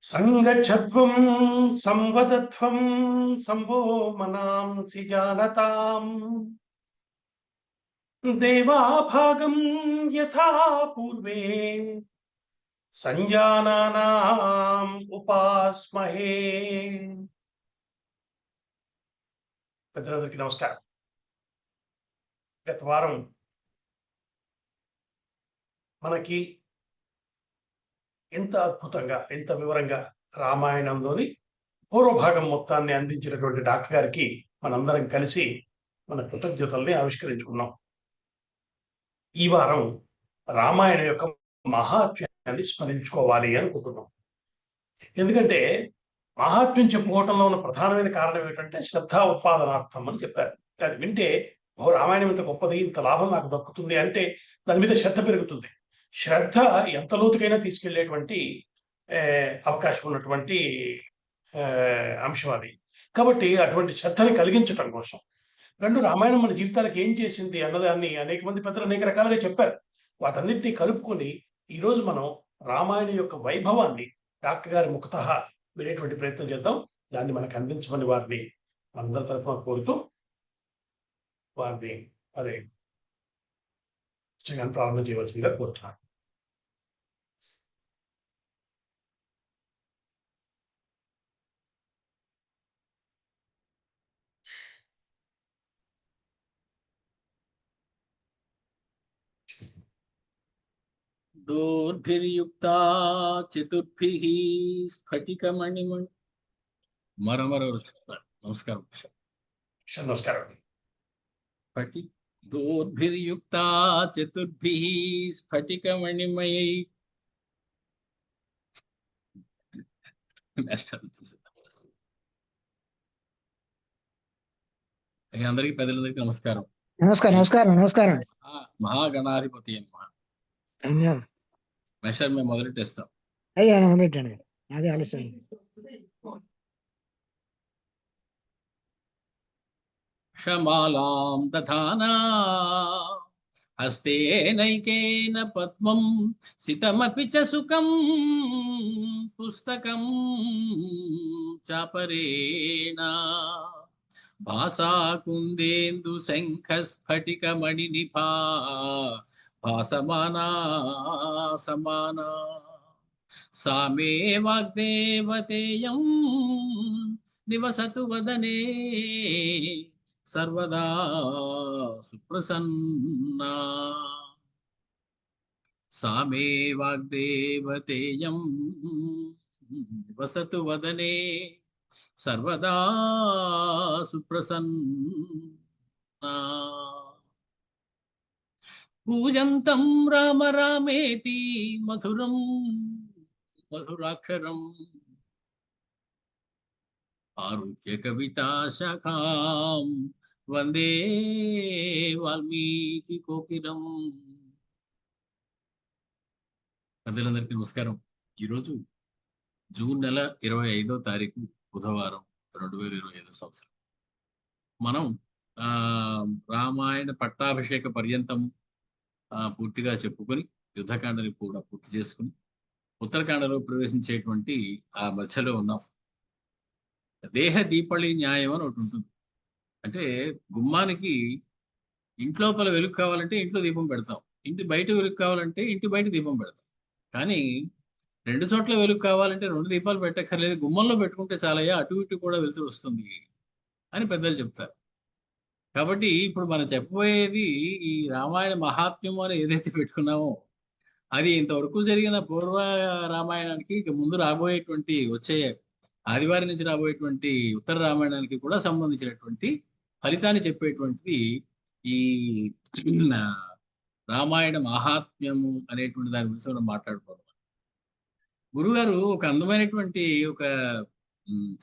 సంగచ్చత్వం సంవదత్వం సంభో మనాంసి జానతాం దేవాభాగం యథా పూర్వే సంజానానాం ఉపాస్మహే. పెద్దలందరికీ నమస్కారం. గత వారం మనకి ఎంత అద్భుతంగా ఎంత వివరంగా రామాయణంలోని పూర్వభాగం మొత్తాన్ని అందించినటువంటి డాక్టర్ గారికి మనందరం కలిసి మన కృతజ్ఞతల్ని ఆవిష్కరించుకున్నాం. ఈ వారం రామాయణం యొక్క మహాత్మ్యాన్ని స్మరించుకోవాలి అనుకుంటున్నాం. ఎందుకంటే మహాత్మ్యం చెప్పుకోవటంలో ఉన్న ప్రధానమైన కారణం ఏంటంటే శ్రద్ధా ఉత్పాదనార్థం అని చెప్పారు. అది వింటే ఓ రామాయణం ఇంత గొప్పది, ఇంత లాభం నాకు దక్కుతుంది అంటే దాని మీద శ్రద్ధ పెరుగుతుంది. శ్రద్ధ ఎంత లోతుకైనా తీసుకెళ్లేటువంటి అవకాశం ఉన్నటువంటి అంశం అది. కాబట్టి అటువంటి శ్రద్ధని కలిగించటం కోసం రెండు రామాయణం మన జీవితాలకు ఏం చేసింది అన్నదాన్ని అనేక మంది పెద్దలు అనేక రకాలుగా చెప్పారు. వాటన్నిటినీ కలుపుకొని ఈరోజు మనం రామాయణం యొక్క వైభవాన్ని డాక్టర్ గారి ముఖతః వినేటువంటి ప్రయత్నం చేద్దాం. దాన్ని మనకు అందించమని వారిని మనందరి తరఫున కోరుతూ వారిని అదే ప్రారంభం చేయవలసిందిగా కోరుతున్నాను. దోర్భిర్యుక్తా చతుర్భిః స్ఫటికమణిమణి మరమరవరు చెప్తారు. నమస్కారం. నమస్కారం. దోర్భిర్యుక్తా చతుర్భిః స్ఫటికమణిమయై అందరికీ పెద్దలందరికీ నమస్కారం. నమస్కారం. మహాగణాధిపతి మెషర్ మేము మొదలెట్టేస్తాం. అయ్యా మొదలెట్టండి, అదే ఆలస్యం. క్షమాలాం దధానా హస్తేనైకేన పద్మం సితమపి చ సుఖం పుస్తకం చాపరేణ భాసా కుందేందు శంఖ స్ఫటిక మణినిభా భాసమానా సమానా సామే వాగ్దేవతేయం నివసతు వదనే సర్వదా సుప్రసన్నా సామే వాగ్దేవతేయం నివసతు వదనే సర్వదా సుప్రసన్నా పూజంతం రామ రామేతి మధురం మధురాక్షరం ఆరుహ్య కవితా శాఖాం వందే వాల్మీకి కోకిలం. పెద్దలందరికీ నమస్కారం. ఈరోజు జూన్ నెల 25వ తారీఖు బుధవారం 2025 సంవత్సరం. మనం రామాయణ పట్టాభిషేక పర్యంతం పూర్తిగా చెప్పుకొని యుద్ధకాండని కూడా పూర్తి చేసుకుని ఉత్తరకాండలో ప్రవేశించేటువంటి ఆ మధ్యలో ఉన్నాం. దేహ దీపళి న్యాయం అని ఒకటి ఉంటుంది. అంటే గుమ్మానికి ఇంట్లోపల వెలుగు కావాలంటే ఇంట్లో దీపం పెడతాం, ఇంటి బయట వెలుగు కావాలంటే ఇంటి బయట దీపం పెడతాం. కానీ రెండు చోట్ల వెలుగు కావాలంటే రెండు దీపాలు పెట్టక్కర్లేదు, గుమ్మంలో పెట్టుకుంటే చాలయ్యా, అటు ఇటు కూడా వెలుతురు వస్తుంది అని పెద్దలు చెప్తారు. కాబట్టి ఇప్పుడు మనం చెప్పబోయేది ఈ రామాయణ మహాత్మ్యం అని ఏదైతే పెట్టుకున్నామో అది ఇంతవరకు జరిగిన పూర్వ రామాయణానికి ఇక ముందు రాబోయేటువంటి వచ్చే ఆదివారం నుంచి రాబోయేటువంటి ఉత్తర రామాయణానికి కూడా సంబంధించినటువంటి ఫలితాన్ని చెప్పేటువంటిది ఈ రామాయణ మహాత్మ్యము అనేటువంటి దాని గురించి మనం మాట్లాడుకోవాలి. గురుగారు ఒక అందమైనటువంటి ఒక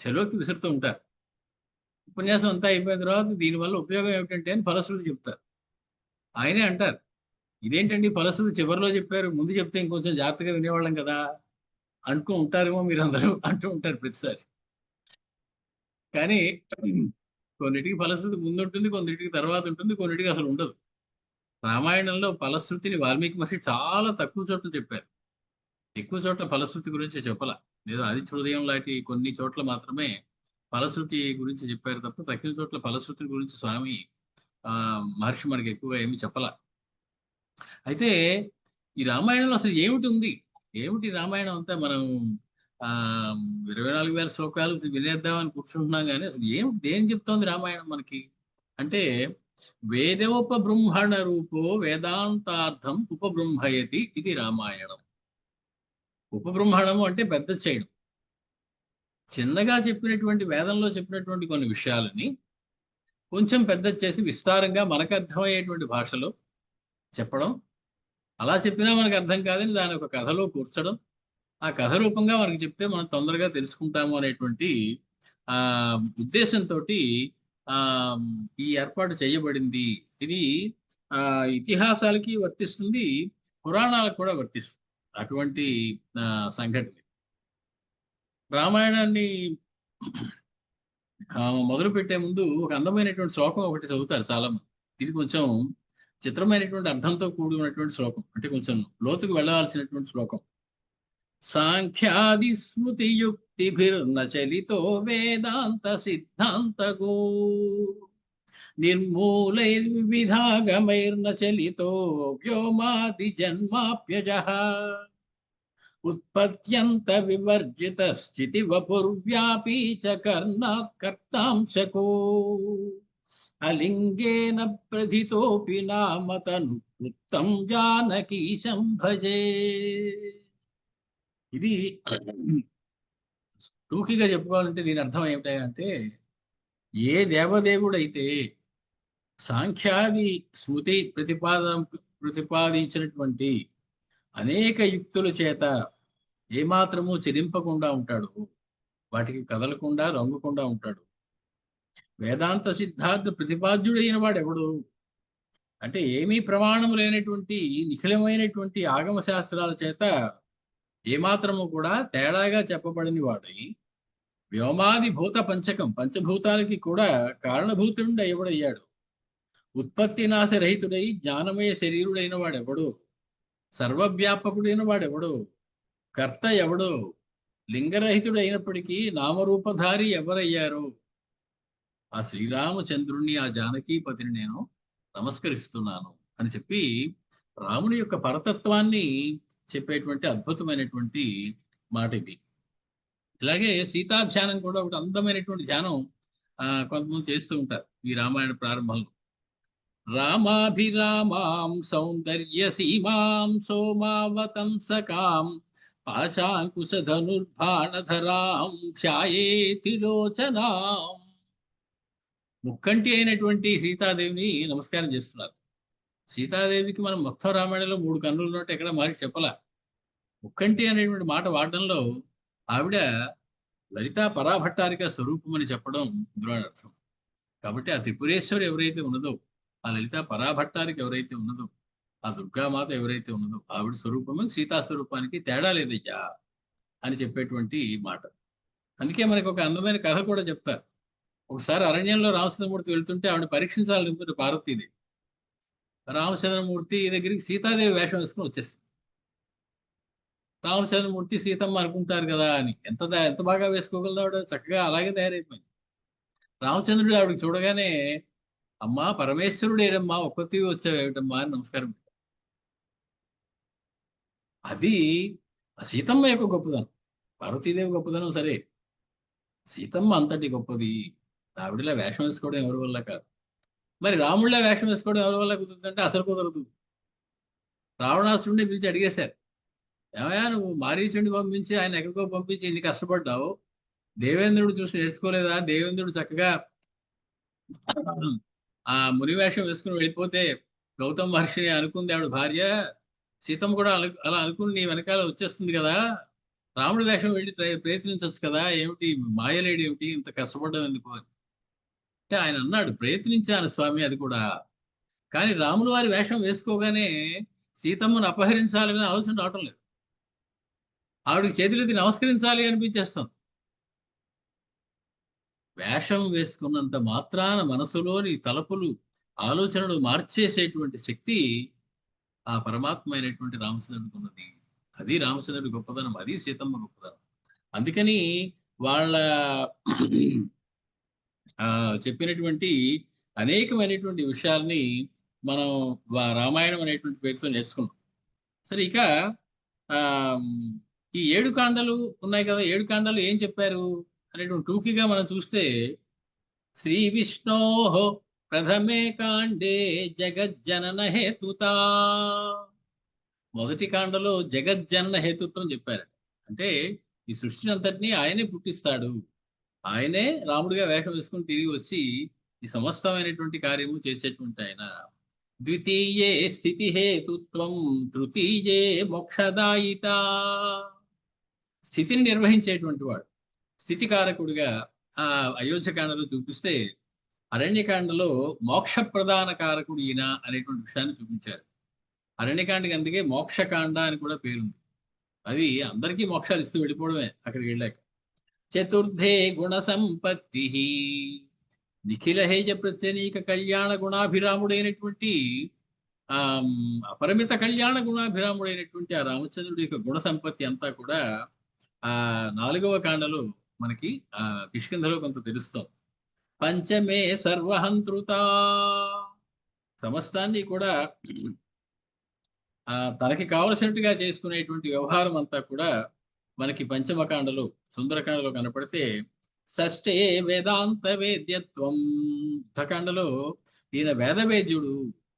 చలోక్తి విసురుతూ ఉంటారు. ఉపన్యాసం అంతా అయిపోయిన తర్వాత దీనివల్ల ఉపయోగం ఏమిటంటే అని ఫలశ్రుతి చెప్తారు. ఆయనే అంటారు, ఇదేంటండి ఫలశ్రుతి చివరిలో చెప్పారు, ముందు చెప్తే ఇంకొంచెం జాగ్రత్తగా వినేవాళ్ళం కదా అంటూ ఉంటారేమో మీరు అందరూ అంటూ ఉంటారు ప్రతిసారి. కానీ కొన్నిటికి ఫలశ్రుతి ముందు ఉంటుంది, కొన్నిటికి తర్వాత ఉంటుంది, కొన్నిటికి అసలు ఉండదు. రామాయణంలో ఫలశ్రుతిని వాల్మీకి మహర్షి చాలా తక్కువ చోట్ల చెప్పారు, ఎక్కువ చోట్ల ఫలశ్రుతి గురించి చెప్పాల. ఏదో ఆదిత్య హృదయం లాంటి కొన్ని చోట్ల మాత్రమే ఫలశ్రుతి గురించి చెప్పారు తప్ప తక్కిన చోట్ల ఫలశ్రుతి గురించి స్వామి మహర్షి మనకి ఎక్కువగా ఏమి చెప్పాల. అయితే ఈ రామాయణంలో అసలు ఏమిటి ఉంది, ఏమిటి రామాయణం అంతా మనం 24,000 శ్లోకాలు వినేద్దామని కూర్చుంటున్నాం, కానీ అసలు ఏమిటి, దేని చెప్తోంది రామాయణం మనకి అంటే, వేదోపబృంహణ రూపో వేదాంతార్థం ఉపబృంహయతి ఇది రామాయణం. ఉపబృంహణము అంటే పెద్ద చేయడం. చిన్నగా చెప్పినటువంటి వేదంలో చెప్పినటువంటి కొన్ని విషయాలని కొంచెం పెద్ద చేసి విస్తారంగా మనకు అర్థమయ్యేటువంటి భాషలో చెప్పడం. అలా చెప్పినా మనకు అర్థం కాదని దాని ఒక కథలో కూర్చడం, ఆ కథ రూపంగా మనకి చెప్తే మనం తొందరగా తెలుసుకుంటాము అనేటువంటి ఉద్దేశంతో ఈ ఏర్పాటు చేయబడింది. ఇది ఇతిహాసాలకి వర్తిస్తుంది, పురాణాలకు కూడా వర్తిస్తుంది అటువంటి సంఘటన. రామాయణాన్ని మొదలు పెట్టే ముందు ఒక అందమైనటువంటి శ్లోకం ఒకటి చదువుతారు చాలా మంది. ఇది కొంచెం చిత్రమైనటువంటి అర్థంతో కూడి ఉన్నటువంటి శ్లోకం, అంటే కొంచెం లోతుకు వెళ్ళవలసినటువంటి శ్లోకం. సాంఖ్యాది స్మృతి యుక్తిభిర్న చలితో వేదాంత సిద్ధాంతగో నిర్మూలైర్వివిధాగమైర్న చలితో వ్యోమాది జన్మాప్యజః ఉత్పత్యంత వివర్జిత స్థితి వపుర్వ్యాపీ చ కర్తాంశకో అలింగేన ప్రథితోపి నామ తను వృత్తం జానకీశం భజే. ఇది టూకీగా చెప్పుకోవాలంటే దీని అర్థం ఏమిటంటే, ఏ దేవదేవుడైతే సాంఖ్యాది స్మృతి ప్రతిపాదించినటువంటి అనేక యుక్తుల చేత ఏమాత్రము చెలింపకుండా ఉంటాడు, వాటికి కదలకుండా రంగుకుండా ఉంటాడు, వేదాంత సిద్ధార్థ ప్రతిపాద్యుడైన వాడెవడు అంటే ఏమీ ప్రమాణము లేనటువంటి నిఖిలమైనటువంటి ఆగమ శాస్త్రాల చేత ఏమాత్రము కూడా తేడాగా చెప్పబడిన వాడై, వ్యోమాది భూత పంచకం పంచభూతాలకి కూడా కారణభూతుడు ఎవడయ్యాడు, ఉత్పత్తి నాశరహితుడై జ్ఞానమయ శరీరుడైన వాడెవడు, సర్వవ్యాపకుడైన వాడెవడు, కర్త ఎవడు, లింగరహితుడైనప్పటికీ నామరూపధారి ఎవరయ్యారు, ఆ శ్రీరామచంద్రుణ్ణి ఆ జానకీపతిని నేను నమస్కరిస్తున్నాను అని చెప్పి రాముని యొక్క పరతత్వాన్ని చెప్పేటువంటి అద్భుతమైనటువంటి మాట ఇది. ఇలాగే సీతా ధ్యానం కూడా ఒకటి అందమైనటువంటి ధ్యానం కొంతమంది చేస్తూ ఉంటారు ఈ రామాయణ ప్రారంభంలో. రామాభిరామాం సౌందర్య సీమాం సోమావతంసకాం పాశాంకుశధనుర్బాణధరాం ధ్యాయేతి లోచనాం. ముక్కంటి అయినటువంటి సీతాదేవిని నమస్కారం చేస్తున్నారు. సీతాదేవికి మనం మొత్తం రామాయణంలో 3 కన్నులు ఉన్నట్టు ఎక్కడ మరి చెప్పలా. ముక్కంటి అనేటువంటి మాట వాడడంలో ఆవిడ లలితా పరాభట్టారిక స్వరూపం అని చెప్పడం అర్థం. కాబట్టి ఆ త్రిపురేశ్వరి ఎవరైతే ఉన్నదో, ఆ లలితా పరాభట్టారిక ఎవరైతే ఉన్నదో, ఆ దుర్గామాత ఎవరైతే ఉన్నదో ఆవిడ స్వరూపము సీతా స్వరూపానికి తేడా లేదయ్యా అని చెప్పేటువంటి మాట. అందుకే మనకి ఒక అందమైన కథ కూడా చెప్తారు. ఒకసారి అరణ్యంలో రామచంద్రమూర్తి వెళ్తుంటే ఆవిడ పరీక్షించాలనుకుంటే పార్వతీదేవి, రామచంద్రమూర్తి దగ్గరికి సీతాదేవి వేషం వేసుకుని వచ్చేస్తుంది. రామచంద్రమూర్తి సీతమ్మ అనుకుంటారు కదా అని ఎంత బాగా వేసుకోగలదు ఆవిడ, చక్కగా అలాగే తయారైపోయింది. రామచంద్రుడు ఆవిడకి చూడగానే, అమ్మా పరమేశ్వరుడు ఏడమ్మా ఒక్కతివి వచ్చావేమిటమ్మా అని నమస్కారం. అది సీతమ్మ యొక్క గొప్పదనం. పార్వతీదేవి గొప్పదనం సరే, సీతమ్మ అంతటి గొప్పది. ఆవిడలా వేషం వేసుకోవడం ఎవరి వల్ల కాదు. మరి రాముళ్ళ వేషం వేసుకోవడం ఎవరి వల్ల కుదురుతుందంటే అసలు కుదరదు. రావణాసురుడిని పిలిచి అడిగేశారు, ఏమయ్యా నువ్వు మారీచుడిని పంపించి ఆయన ఎక్కడికో పంపించి ఇన్ని కష్టపడ్డావు, దేవేంద్రుడు చూసి నేర్చుకోలేదా? దేవేంద్రుడు చక్కగా ఆ ముని వేషం వేసుకుని వెళ్ళిపోతే గౌతమ మహర్షిని అనుకుంది ఆవిడ భార్య, సీతమ్మ కూడా అలా అనుకుని నీ వెనకాల వచ్చేస్తుంది కదా, రాముడి వేషం వెళ్ళి ప్రయత్నించవచ్చు కదా, ఏమిటి మాయలేడు ఏమిటి, ఇంత కష్టపడ్డం ఎందుకు అని అంటే ఆయన అన్నాడు, ప్రయత్నించాను స్వామి అది కూడా, కానీ రాములు వారి వేషం వేసుకోగానే సీతమ్మను అపహరించాలని ఆలోచన రావటం లేదు. ఆవిడకి చేతులెత్తి నమస్కరించాలి అనిపించేస్తాం. వేషం వేసుకున్నంత మాత్రాన మనసులోని తలపులు ఆలోచనలు మార్చేసేటువంటి శక్తి ఆ పరమాత్మ అయినటువంటి రామచంద్రుడికి ఉన్నది. అది రామచంద్రుడి గొప్పదనం, అది సీతమ్మ గొప్పదనం. అందుకని వాళ్ళ చెప్పినటువంటి అనేకమైనటువంటి విషయాల్ని మనం రామాయణం అనేటువంటి పేరుతో నేర్చుకుంటాం. సరే, ఇక ఆ ఈ 7 కాండలు ఉన్నాయి కదా, 7 కాండలు ఏం చెప్పారు అనేటువంటి టూకీగా మనం చూస్తే, శ్రీ విష్ణో ప్రథమే కాండే జగజ్జనన హేతుతా, మొదటి కాండలో జగజ్జనన హేతుత్వం చెప్పారు. అంటే ఈ సృష్టిని అంతటినీ ఆయనే పుట్టిస్తాడు, ఆయనే రాముడిగా వేషం వేసుకుని తిరిగి వచ్చి ఈ సమస్తమైనటువంటి కార్యము చేసేటువంటి ఆయన. ద్వితీయే స్థితి హేతుత్వం, తృతీయే మోక్షదాయిత, స్థితిని నిర్వహించేటువంటి వాడు, స్థితికారకుడిగా ఆ అయోధ్యకాండలో చూపిస్తే, అరణ్యకాండలో మోక్ష ప్రధాన కారకుడు ఈయన అనేటువంటి విషయాన్ని చూపించారు. అరణ్యకాండకి అందుకే మోక్షకాండ అని కూడా పేరుంది. అది అందరికీ మోక్షాలు ఇస్తూ వెళ్ళిపోవడమే అక్కడికి వెళ్ళాక. చతుర్థే గుణ సంపత్తి, నిఖిల హేజ ప్రత్యనీక కళ్యాణ గుణాభిరాముడైనటువంటి అపరిమిత కళ్యాణ గుణాభిరాముడైనటువంటి ఆ రామచంద్రుడి యొక్క గుణ సంపత్తి అంతా కూడా ఆ 4వ కాండలో మనకి కిష్కింధలో కొంత తెలుస్తాం. పంచమే సర్వహంతృత, సమస్తాన్ని కూడా తనకి కావలసినట్టుగా చేసుకునేటువంటి వ్యవహారం అంతా కూడా మనకి పంచమకాండలో సుందరకాండలో కనపడితే, షష్ఠే వేదాంత వేద్యత్వం, యుద్ధకాండలో ఈయన వేదవేద్యుడు,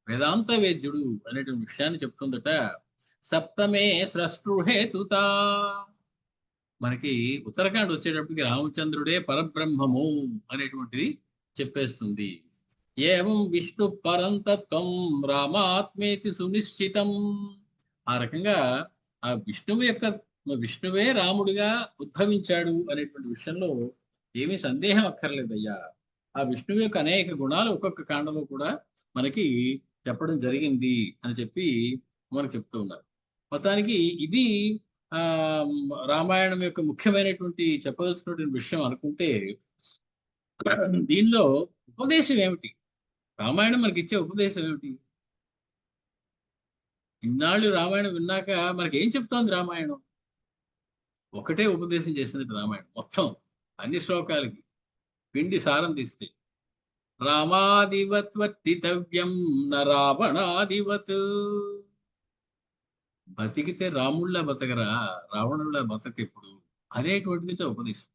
వేదాంత వేద్యుడు అనేటువంటి విషయాన్ని చెప్తుందట. సప్తమే స్రష్టృహేతుత, మనకి ఉత్తరాఖండ్ వచ్చేటప్పటికి రామచంద్రుడే పరబ్రహ్మము అనేటువంటిది చెప్పేస్తుంది. ఏవం విష్ణు పరంతత్వం రామాత్మేతి సునిశ్చితం, ఆ రకంగా ఆ విష్ణువే రాముడిగా ఉద్భవించాడు అనేటువంటి విషయంలో ఏమీ సందేహం అక్కర్లేదయ్యా. ఆ విష్ణువు యొక్క అనేక గుణాలు ఒక్కొక్క కాండలో కూడా మనకి చెప్పడం జరిగింది అని చెప్పి మనకు చెప్తూ ఉన్నారు. మొత్తానికి ఇది రామాయణం యొక్క ముఖ్యమైనటువంటి చెప్పదలుచుకున్నటువంటి విషయం అనుకుంటే, దీనిలో ఉపదేశం ఏమిటి, రామాయణం మనకి ఇచ్చే ఉపదేశం ఏమిటి? ఇన్నాళ్ళు రామాయణం విన్నాక మనకి ఏం చెప్తోంది రామాయణం? ఒకటే ఉపదేశం చేసింది రామాయణం మొత్తం, అన్ని శ్లోకాలకి పిండి సారం తీస్తే, రామాదివత్ వర్తితవ్యం న రావణాదివత్, బతికితే రాముళ్ళ బతకరా, రావణుళ్ళ బతకెప్పుడు అనేటువంటిది ఉపదేశం.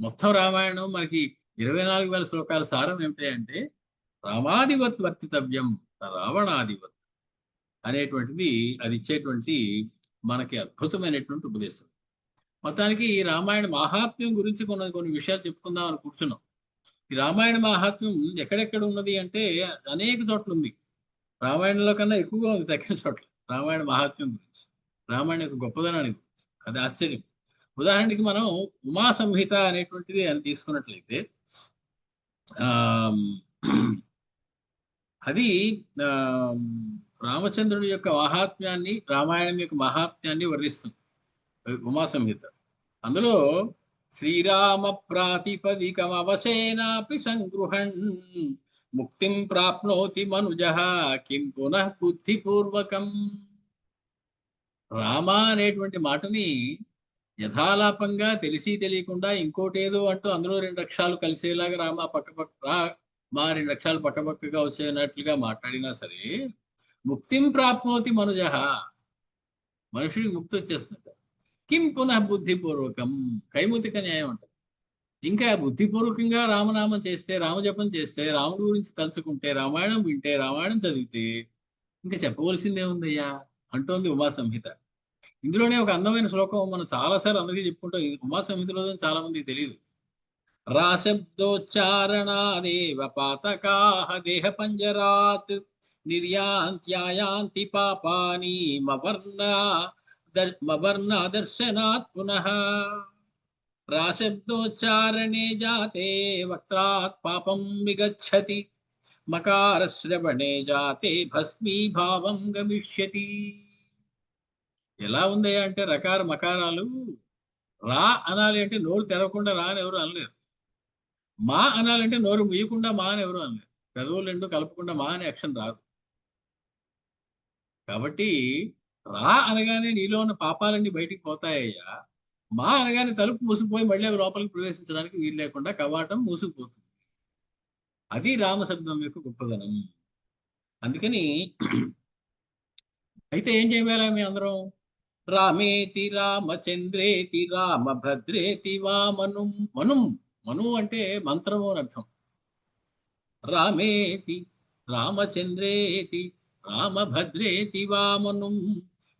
మొత్తం రామాయణం మనకి 24,000 శ్లోకాల సారం ఏమిటంటే, రామాదివత్ వర్తితవ్యం రావణాదివత్ అనేటువంటిది అది ఇచ్చేటువంటి మనకి అద్భుతమైనటువంటి ఉపదేశం. మొత్తానికి ఈ రామాయణ మహాత్మ్యం గురించి కొన్ని విషయాలు చెప్పుకుందాం అని కూర్చున్నాం. ఈ రామాయణ మహాత్మ్యం ఎక్కడెక్కడ ఉన్నది అంటే అనేక చోట్ల ఉంది. రామాయణంలో కన్నా ఎక్కువగా ఉంది తక్కిన చోట్ల రామాయణ మహాత్మ్యం గురించి, రామాయణ యొక్క గొప్పదనాన్ని గురించి. అది ఆశ్చర్యం. ఉదాహరణకి మనం ఉమా సంహిత అనేటువంటిది అని తీసుకున్నట్లయితే, అది రామచంద్రుడి యొక్క మహాత్మ్యాన్ని, రామాయణం యొక్క మహాత్మ్యాన్ని వర్ణిస్తుంది ఉమా సంహిత. అందులో శ్రీరామ ప్రాతిపదికం అవసేనాపి సంగృహణ్ ముక్తిం ప్రాప్నోతి మనుజః కిం పునః బుద్ధిపూర్వకం, రామ అనేటువంటి మాటని యథాలాపంగా తెలిసి తెలియకుండా ఇంకోటేదో అంటూ అందులో 2 అక్షరాలు కలిసేలాగా రామ మా 2 అక్షరాలు పక్కపక్కగా వచ్చేనట్లుగా మాట్లాడినా సరే, ముక్తిం ప్రాప్నోతి మనుజః, మనుషుడికి ముక్తి వచ్చేస్తుంది. కిం పునః బుద్ధిపూర్వకం, కైముతిక న్యాయం అంటారు. ఇంకా బుద్ధిపూర్వకంగా రామనామం చేస్తే, రామజపం చేస్తే, రాముడి గురించి తలుచుకుంటే, రామాయణం వింటే, రామాయణం చదివితే ఇంకా చెప్పవలసిందేముందయ్యా అంటోంది ఉమా సంహిత. ఇందులోనే ఒక అందమైన శ్లోకం మనం చాలాసార్లు అందరికీ చెప్పుకుంటాం. ఉమా సంహితలో చాలా మందికి తెలియదు. రాశబ్దోచ్చారణాదేవ పాతకాః దేహ పంజరాత్ నిర్యాంత్యాయాంతి పాపాని మవర్ణ దర్శనాత్ పునః, రాశబ్దోచ్చారణే జాతే వక్త్రాత్ పాపం విగచ్చతి, మకారశ్రవణే జాతే భస్మీభావం గమిష్యతి. ఎలా ఉంది అంటే, రకార మకారాలు రా అనాలి అంటే నోరు తెరవకుండా రా అని ఎవరు అనలేరు. మా అనాలంటే నోరు ముయ్యకుండా మా అని ఎవరు అనలేరు. పెదవులు 2 కలపకుండా మా అనే అక్షరం రాదు. కాబట్టి రా అనగానే నీలో ఉన్న పాపాలన్నీ బయటికి పోతాయ్యా. మా అనగానే తలుపు మూసుకుపోయి మళ్ళీ అవి లోపలికి ప్రవేశించడానికి వీలు లేకుండా కవాటం మూసుకుపోతుంది. అది రామశబ్దం యొక్క గొప్పదనం. అందుకని అయితే ఏం చేయాలి మీ అందరం? రామేతి రామచంద్రేతి రామభద్రేతి వామనుం. మనుం, మను అంటే మంత్రము అని అర్థం. రామేతి రామచంద్రేతి రామభద్రేతి వామనుం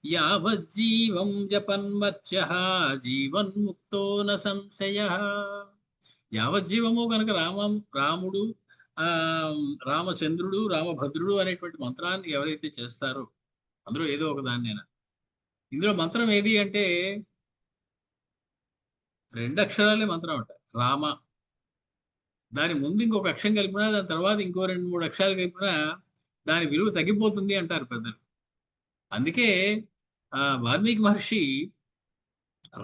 యావజ్జీవం జపన్మర్త్యః జీవన్ముక్తో న సంశయః. యావజ్జీవము కనుక రాముడు, రామచంద్రుడు, రామభద్రుడు అనేటువంటి మంత్రాన్ని ఎవరైతే చేస్తారో అందులో ఏదో ఒక దాన్నైనా, ఇందులో మంత్రం ఏది అంటే 2 అక్షరాలే మంత్రం అంట. రామ, దాని ముందు ఇంకొక అక్షరం కలిపినా, దాని తర్వాత ఇంకో 2-3 అక్షరాలు కలిపినా దాని విలువ తగ్గిపోతుంది అంటారు పెద్దలు. అందుకే వాల్మీకి మహర్షి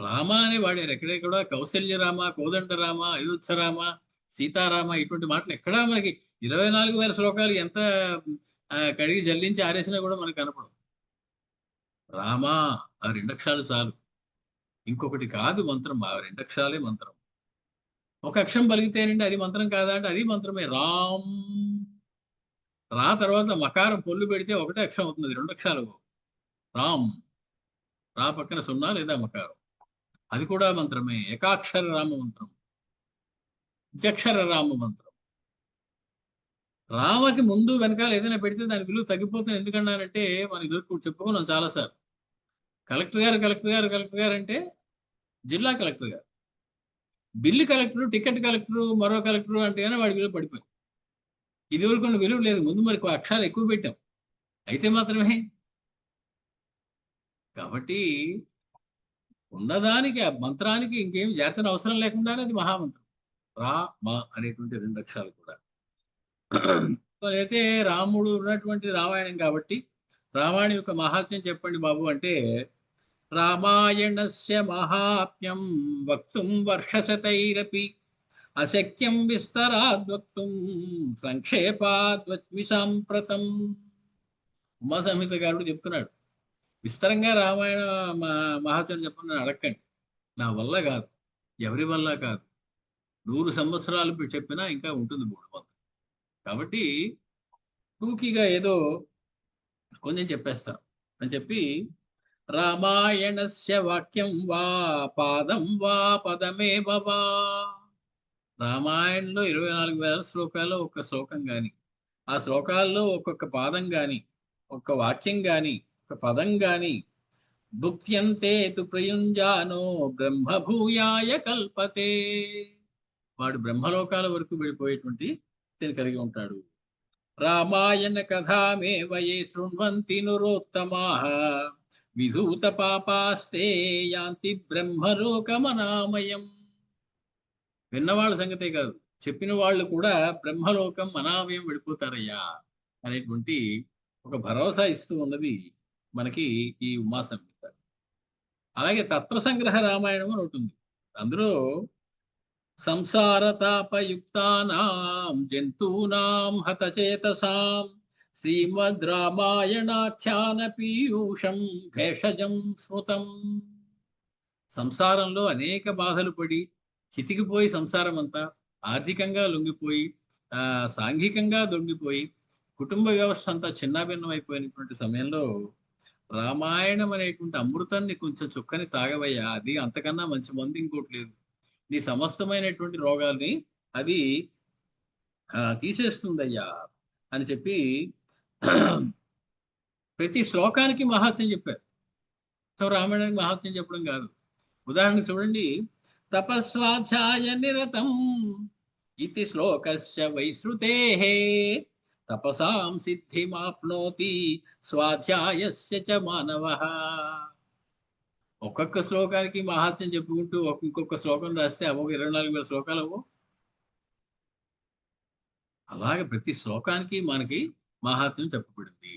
రామ అని వాడారు. ఎక్కడెక్కడ కౌశల్య రామ, కోదండ రామ, అయోధ్య రామ, సీతారామ ఇటువంటి మాటలు ఎక్కడా మనకి 24,000 శ్లోకాలు ఎంత కడిగి జల్లించి ఆరేసినా కూడా మనకు కనపడదు. రామ ఆ 2 అక్షరాలు చాలు, ఇంకొకటి కాదు మంత్రం. ఆ 2 అక్షరాలే మంత్రం. ఒక అక్షరం పలిగితేనండి అది మంత్రం కాదా అంటే అది మంత్రమే. రామ్, రా తర్వాత మకారం పొల్లు పెడితే ఒకటే అక్షరం అవుతుంది, 2 అక్షరాలు. రామ్, రా పక్కన 0 లేదా మకారం, అది కూడా మంత్రమే. ఏకాక్షర రామ మంత్రం, ద్వ్యక్షర రామ మంత్రం. రామకి ముందు వెనకాల ఏదైనా పెడితే దాని విలువ తగ్గిపోతుంది. ఎందుకన్నానంటే మనం ఎదుర్కొ చెప్పుకున్నాం చాలాసార్లు. కలెక్టర్ గారు అంటే జిల్లా కలెక్టర్ గారు, బిల్లు కలెక్టర్, టికెట్ కలెక్టర్, మరో కలెక్టర్ అంటే వాడి విలువ పడిపోయింది. ఇది వరకు విలువ లేదు, ముందు మరి అక్షరాలు ఎక్కువ పెట్టాం అయితే మాత్రమే. కాబట్టి ఉన్నదానికి ఆ మంత్రానికి ఇంకేం జాగ్రత్త అవసరం లేకుండానే అది మహామంత్రం. రా మా అనేటువంటి 2 అక్షరాలు కూడా. అయితే రాముడు ఉన్నటువంటి రామాయణం కాబట్టి రామాయణం యొక్క మహాత్మ్యం చెప్పండి బాబు అంటే, రామాయణస్య మహాత్మ్యం వక్తుం వర్షశతైరపి అశక్యం విస్తరాద్వక్తుం సంక్షేపాద్వచ్మి సాంప్రతం. ఉమా సంహిత గారుడు చెప్తున్నాడు, విస్తరంగా రామాయణ మహాత్మ్యం చెప్పని అడగండి, నా వల్ల కాదు, ఎవరి వల్ల కాదు. 100 సంవత్సరాలు చెప్పినా ఇంకా ఉంటుంది 300. కాబట్టి టూకీగా ఏదో కొంచెం చెప్పేస్తాను అని చెప్పి, రామాయణస్య వాక్యం వా పాదం వా పదమే వా. రామాయణంలో 24,000 శ్లోకాల్లో ఒక్క శ్లోకం గాని, ఆ శ్లోకాల్లో ఒక్కొక్క పాదం గాని, ఒక్క వాక్యం గాని, ఒక పదం గాని, భుక్త్యంతే తు ప్రయుంజానో బ్రహ్మభూయాయ కల్పతే, వాడు బ్రహ్మలోకాల వరకు వెళ్ళిపోయేటువంటి స్థితిని కలిగి ఉంటాడు. రామాయణ కథామేవ యే శృణ్వంతి నురోత్తమాః విధూత పాపాస్తే యాంతి బ్రహ్మలోకమనామయం. విన్నవాళ్ళ సంగతే కాదు, చెప్పిన వాళ్ళు కూడా బ్రహ్మలోకం అనామయం వెళ్ళిపోతారయ్యా అనేటువంటి ఒక భరోసా ఇస్తూ ఉన్నది మనకి ఈ ఉమా సంహిత. అలాగే తత్వ సంగ్రహ రామాయణం అని ఉంటుంది. అందులో సంసారతాపయుక్తానాం జంతూనాం హతచేతసాం శ్రీమద్ రామాయణాఖ్యాన పీయూషం భేషజం స్మృతం. సంసారంలో అనేక బాధలు పడి చితికిపోయి, సంసారం అంతా ఆర్థికంగా లొంగిపోయి, సాంఘికంగా దొంగిపోయి, కుటుంబ వ్యవస్థ అంతా చిన్నాభిన్నం అయిపోయినటువంటి సమయంలో రామాయణం అనేటువంటి అమృతాన్ని కొంచెం చుక్కని తాగవయ్యా, అది అంతకన్నా మంచి మందు ఇంకోటి లేదు, నీ సమస్తమైనటువంటి రోగాల్ని అది తీసేస్తుందయ్యా అని చెప్పి ప్రతి శ్లోకానికి మహాత్మ్యం చెప్పారు. రామాయణానికి మహాత్మ్యం చెప్పడం కాదు. ఉదాహరణకు చూడండి, తపస్వాధ్యాయ నిరతం ఇతి శ్లోకస్య వైశ్రుతేః తపసాం సిద్ధిమాప్నోతి స్వాధ్యాయస్య చ మానవః. ఒక్కొక్క శ్లోకానికి మహాత్మ్యం చెప్పుకుంటూ ఇంకొక శ్లోకం రాస్తే అవో 24,000 శ్లోకాలు అవ్వో. అలాగే ప్రతి శ్లోకానికి మనకి మహాత్మ్యం చెప్పబడింది.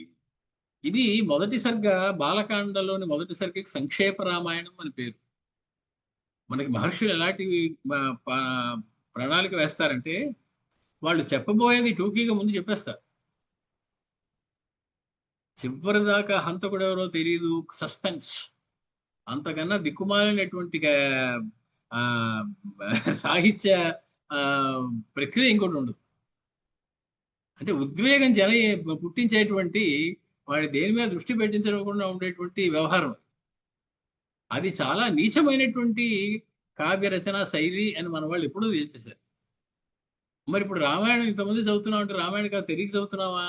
ఇది మొదటి సర్గ, బాలకాండలోని మొదటి సర్గకి సంక్షేప రామాయణం అని పేరు. మనకి మహర్షులు ఎలాంటి ప్రణాళిక వేస్తారంటే, వాళ్ళు చెప్పబోయేది టూకీగా ముందు చెప్పేస్తారు. చివరి దాకా హంతకుడు ఎవరో తెలియదు, సస్పెన్స్. అంతకన్నా దిక్కుమాలినటువంటి ఆ, సాహిత్య ఆ, ప్రక్రియ ఇంకోటి ఉండదు. అంటే ఉద్వేగం పుట్టించేటువంటి వాడి దేని మీద దృష్టి పెట్టించకుండా ఉండేటువంటి వ్యవహారం. అది చాలా నీచమైనటువంటి కావ్య రచన శైలి అని మన వాళ్ళు ఎప్పుడూ తేల్చేశారు. మరి ఇప్పుడు రామాయణం ఇంతమంది చదువుతున్నావు అంటే రామాయణ కాదు తెలియక చదువుతున్నావా?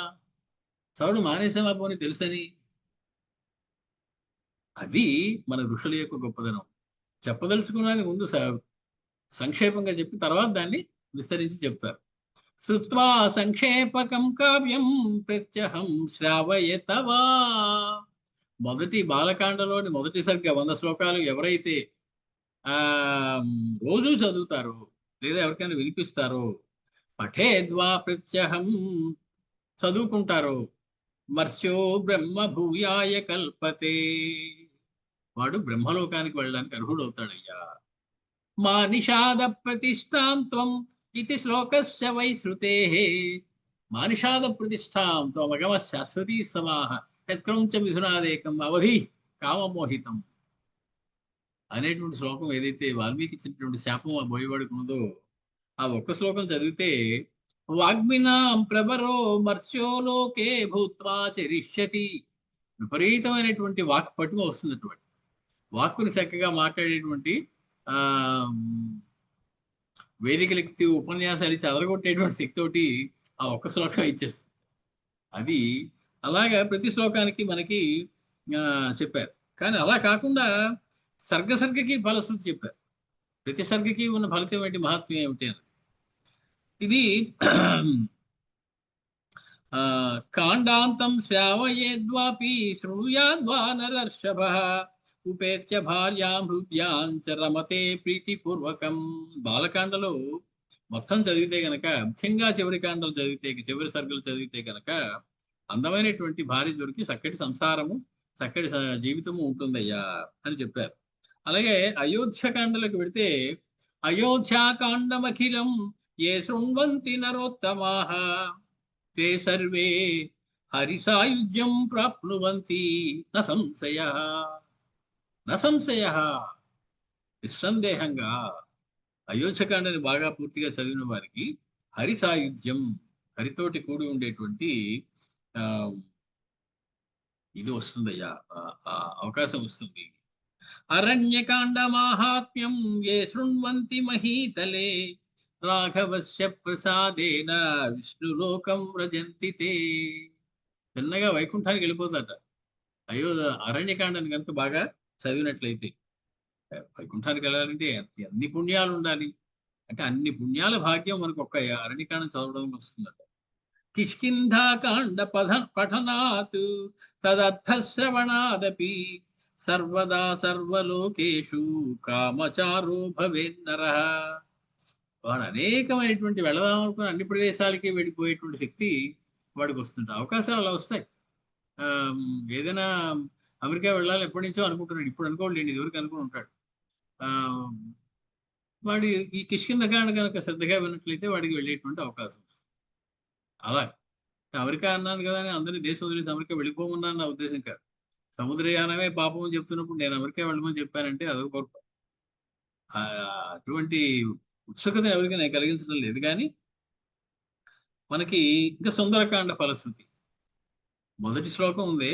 చదువు మానేసామా పోనీ తెలుసని? అది మన ఋషుల యొక్క గొప్పదనం. చెప్పదలుచుకున్నది ముందు సంక్షేపంగా చెప్పి తర్వాత దాన్ని విస్తరించి చెప్తారు. శ్రుత్వా సంక్షేపకం కావ్యం ప్రత్యహం శ్రావయతవా. మొదటి బాలకాండలోని మొదటి సర్గ 100 శ్లోకాలు ఎవరైతే ఆ రోజు చదువుతారో లేదా ఎవరికైనా వినిపిస్తారో, పఠేద్వా ప్రత్యహం చదువుకుంటారో, మర్త్యో బ్రహ్మ భూయాయ కల్పతే, వాడు బ్రహ్మలోకానికి వెళ్ళడానికి అర్హుడవుతాడయ్యా. మా నిషాద ప్రతిష్టాం త్వం ఇది శ్లోకస్య వై శృతేః. మా నిషాద ప్రతిష్టాం త్వమగమ శాశ్వతీ సమాహ యత్క్రౌంచ మిథునాదేకం అవధి కామమోహితం అనేటువంటి శ్లోకం ఏదైతే వాల్మీకి ఇచ్చినటువంటి శాపం ఆ బోయవాడికి ఉందో, ఆ ఒక్క శ్లోకం చదివితే వాగ్మినాం ప్రబరో మర్త్యో లోకే భూత్వా చరిష్యతి. విపరీతమైనటువంటి వాక్ పట్టుమ వస్తున్నటువంటి వాక్కుని చక్కగా మాట్లాడేటువంటి ఆ వేదికలెక్కి ఉపన్యాసాలు చెదరగొట్టేటువంటి శక్తితోటి ఆ ఒక్క శ్లోకం ఇచ్చేస్తుంది. అది అలాగా ప్రతి శ్లోకానికి మనకి చెప్పారు. కానీ అలా కాకుండా సర్గకి ఫలశ్రుతి చెప్పారు. ప్రతి సర్గకి ఉన్న ఫలితం ఏంటి, మహాత్మ్యం ఏమిటి అని. ఇది కాండాంతం శ్రావయేద్వాపి శృణుయాద్వా నరర్షభః ఉపేత్య భార్యాం హృద్యాంచ రమతే ప్రీతిపూర్వకం. బాలకాండలో మొత్తం చదివితే గనక, ముఖ్యంగా చివరి కాండలు చదివితే, చివరి సర్గలు చదివితే గనక అందమైనటువంటి భార్య దొరికి చక్కటి సంసారము, చక్కటి జీవితము ఉంటుందయ్యా అని చెప్పారు. అలాగే అయోధ్యకాండలకు పెడితే అయోధ్యాకాండమఖిలం ఏ శృణ్వంతి నరోత్తమాః తే సర్వే హరిసాయుజ్యం ప్రాప్నువంతి న సంశయః. నిస్సందేహంగా అయోధ్యకాండని బాగా పూర్తిగా చదివిన వారికి హరి సాయుధ్యం, హరితోటి కూడి ఉండేటువంటి ఇది వస్తుందయ్యా, అవకాశం వస్తుంది. అరణ్యకాండ మాహాత్మ్యం ఏ శృణ్వంతి మహీతలే రాఘవస్య ప్రసాదేన విష్ణులోకం వ్రజంతి తే. చిన్నగా వైకుంఠానికి వెళ్ళిపోతాట అరణ్యకాండని కనుక బాగా చదివినట్లయితే. వైకుంఠానికి వెళ్ళాలంటే అన్ని పుణ్యాలు ఉండాలి. అంటే అన్ని పుణ్యాల భాగ్యం మనకు ఒక్క అరణ్యకాండం చదవడం వస్తుందట. కిష్కింధాకాండ పఠనాత్ తదర్థశ్రవణాదపి సర్వదా సర్వలోకేషు కామచారో భవేన్నరః. వాడు అనేకమైనటువంటి వెళ్ళదామనుకున్న అన్ని ప్రదేశాలకి వెళ్ళిపోయేటువంటి శక్తి వాడికి వస్తుంట. అవకాశాలు అలా వస్తాయి. ఏదైనా అమెరికా వెళ్ళాలి ఎప్పటి నుంచో అనుకుంటున్నాడు, ఇప్పుడు అనుకోలేండి, ఇదివరకు అనుకుని ఉంటాడు. వాడి ఈ కిష్కింధకాండ కనుక శ్రద్ధగా విన్నట్లయితే వాడికి వెళ్ళేటువంటి అవకాశం వస్తుంది. అలా అమెరికా అన్నాను కదా అని అందరినీ దేశం వదిలేసి అమెరికా వెళ్ళిపోమన్నాను నా ఉద్దేశం కాదు. సముద్రయానమే పాపం అని చెప్తున్నప్పుడు నేను అమెరికా వెళ్ళమని చెప్పానంటే అదొక పొరపాటు. అటువంటి ఉత్సుకత ఎవరికి నేను కలిగించడం లేదు. కానీ మనకి ఇంకా సుందరకాండ ఫలశ్రుతి మొదటి శ్లోకం ఉంది.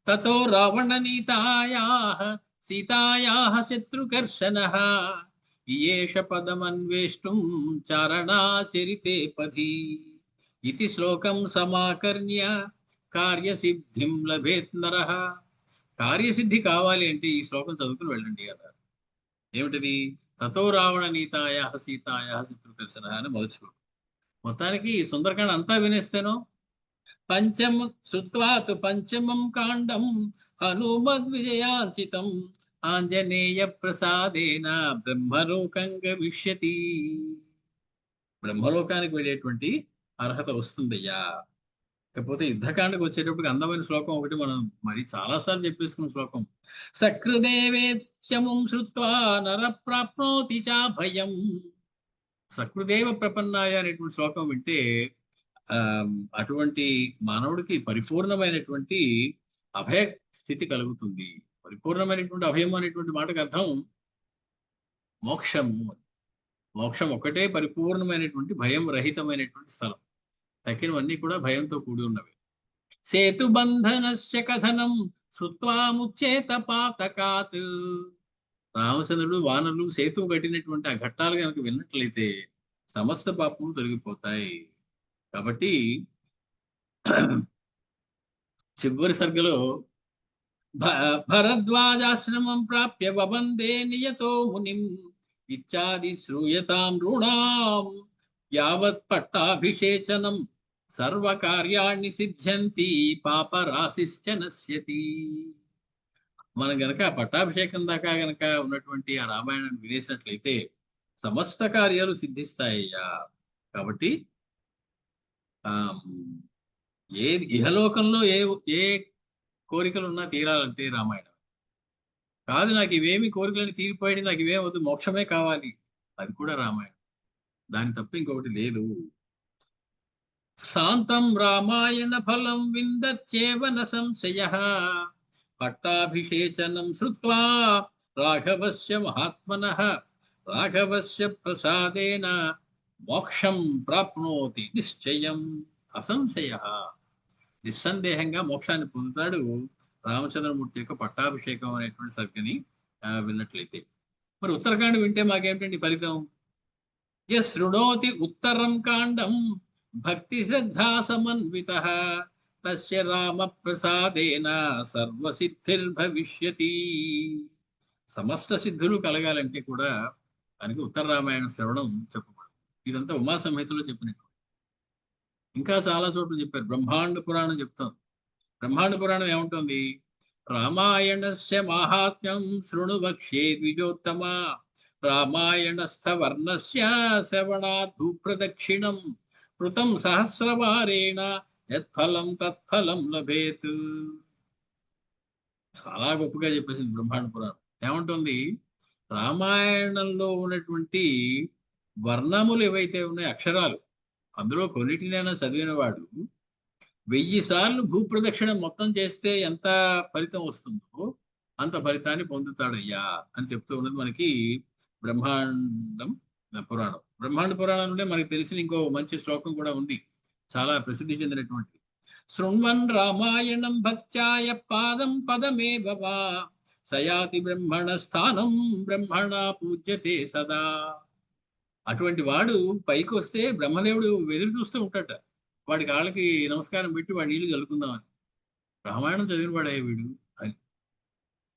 తతో రావణ నీతాయాః సీతాయాః శత్రుకర్షణః ఇయేష పదమన్వేష్టం చారణాచరితే పథి ఇతి శ్లోకం సమాకర్ణ్య కార్యసిద్ధిం లభేత్ నరః. కార్యసిద్ధి కావాలి అంటే ఈ శ్లోకం చదువుకుని వెళ్ళండి అన్నారు. ఏమిటది? తతో రావణ నీతాయాః సీతాయాః శత్రుకర్షణః అని మొదటి శ్లోకం. మొత్తానికి సుందరకాండ అంతా వినేస్తేనో పంచమం కాండం హనుమద్ విజయాంచితం ఆంజనేయ ప్రసాదేన బ్రహ్మలోకం గమిష్యతి. బ్రహ్మలోకానికి వెళ్ళేటువంటి అర్హత వస్తుందయ్యా. కాకపోతే యుద్ధకాండకు వచ్చేటప్పటికి అందమైన శ్లోకం ఒకటి మనం మరి చాలాసార్లు చెప్పేసుకున్న శ్లోకం. సకృదేవేత్యముం శ్రుత్వా నర ప్రాప్నోతి చ భయం. సకృదేవ ప్రపన్నాయ అనేటువంటి శ్లోకం వింటే అటువంటి మానవుడికి పరిపూర్ణమైనటువంటి అభయ స్థితి కలుగుతుంది. పరిపూర్ణమైనటువంటి అభయం అనేటువంటి మాటకు అర్థం మోక్షము. మోక్షం ఒక్కటే పరిపూర్ణమైనటువంటి భయం రహితమైనటువంటి స్థలం. తక్కినవన్నీ కూడా భయంతో కూడి ఉన్నవి. సేతుబంధనస్య కథనం శ్రుత్వా ముచ్చేత పాతకాత్. రామచంద్రుడు వానరులు సేతువు కట్టినటువంటి ఆ ఘట్టాలు కనుక విన్నట్లయితే సమస్త పాపములు తొలగిపోతాయి. కాబట్టి చివరి సర్గలో భరద్వాజాశ్రమం ప్రాప్య వవందే నియతో మునిం ఇత్యాది శ్రూయతాం నృణాం యావత్ పట్టాభిషేచనం సర్వకార్యాణి సిద్ధ్యంతి పాపరాశిశ్చ నశ్యతి. మనం గనక పట్టాభిషేకం దాకా గనక ఉన్నటువంటి ఆ రామాయణాన్ని వినేసినట్లయితే సమస్త కార్యాలు సిద్ధిస్తాయ్యా. కాబట్టి ఏ ఇహలోకంలో ఏ కోరికలు ఉన్నా తీరాలంటే రామాయణం కాదు. నాకు ఇవేమి కోరికలని తీరిపోయాడు, నాకు ఇవేం వద్దు, మోక్షమే కావాలి, అది కూడా రామాయణం. దాని తప్ప ఇంకొకటి లేదు. శాంతం రామాయణ ఫలం విందచ్చేవ న సంశయః పట్టాభిషేచనం శ్రుత్వా రాఘవస్య మహాత్మనః రాఘవస్య ప్రసాదేన మోక్షం ప్రాప్నోతి నిశ్చయం అసంశయః. నిస్సందేహంగా మోక్షాన్ని పొందుతాడు రామచంద్రమూర్తి యొక్క పట్టాభిషేకం అనేటువంటి సర్గని విన్నట్లయితే. మరి ఉత్తరకాండ వింటే మాకేమిటండి ఫలితం? యశృణోతి ఉత్తరం కాండం భక్తి శ్రద్ధా సమన్వితః తస్య రామ ప్రసాదేన సర్వసిద్ధిర్భవిష్యతి. సమస్త సిద్ధులు కలగాలంటే కూడా దానికి ఉత్తర రామాయణ శ్రవణం చెప్పబడు. ఇదంతా ఉమా సంహితలో చెప్పినట్టు. ఇంకా చాలా చోట్ల చెప్పారు. బ్రహ్మాండ పురాణం చెప్తాం. బ్రహ్మాండ పురాణం ఏముంటుంది? రామాయణస్య మాహాత్మ్యం శృణు వక్ష్యే ద్విజోత్తమ రామాయణస్థ వర్ణస్య శ్రవణాత్ భూప్రదక్షిణం కృతం సహస్రవారేణ యత్ఫలం తత్ఫలం లభేత్. చాలా గొప్పగా చెప్పేసింది బ్రహ్మాండ పురాణం. ఏముంటుంది? రామాయణంలో ఉన్నటువంటి వర్ణములు ఏవైతే ఉన్నాయి, అక్షరాలు, అందులో కొన్నిటినైనా చదివిన వాడు 1000 సార్లు భూప్రదక్షిణ మొత్తం చేస్తే ఎంత ఫలితం వస్తుందో అంత ఫలితాన్ని పొందుతాడయ్యా అని చెప్తూ ఉన్నది మనకి బ్రహ్మాండం పురాణం. బ్రహ్మాండ పురాణం నుండే మనకి తెలిసిన ఇంకో మంచి శ్లోకం కూడా ఉంది, చాలా ప్రసిద్ధి చెందినటువంటి. శృణ్వన్ రామాయణం భక్త్యాయ పాదం పదమేవ వా సయాతి బ్రహ్మణ స్థానం బ్రహ్మణ పూజ్యతే సదా. అటువంటి వాడు పైకి వస్తే బ్రహ్మదేవుడు ఎదురు చూస్తూ ఉంటాట. వాడి కాళ్ళకి నమస్కారం పెట్టి వాడి నీళ్లు చల్లుకుందామని. రామాయణం చదివిన వాడే వీడు అని.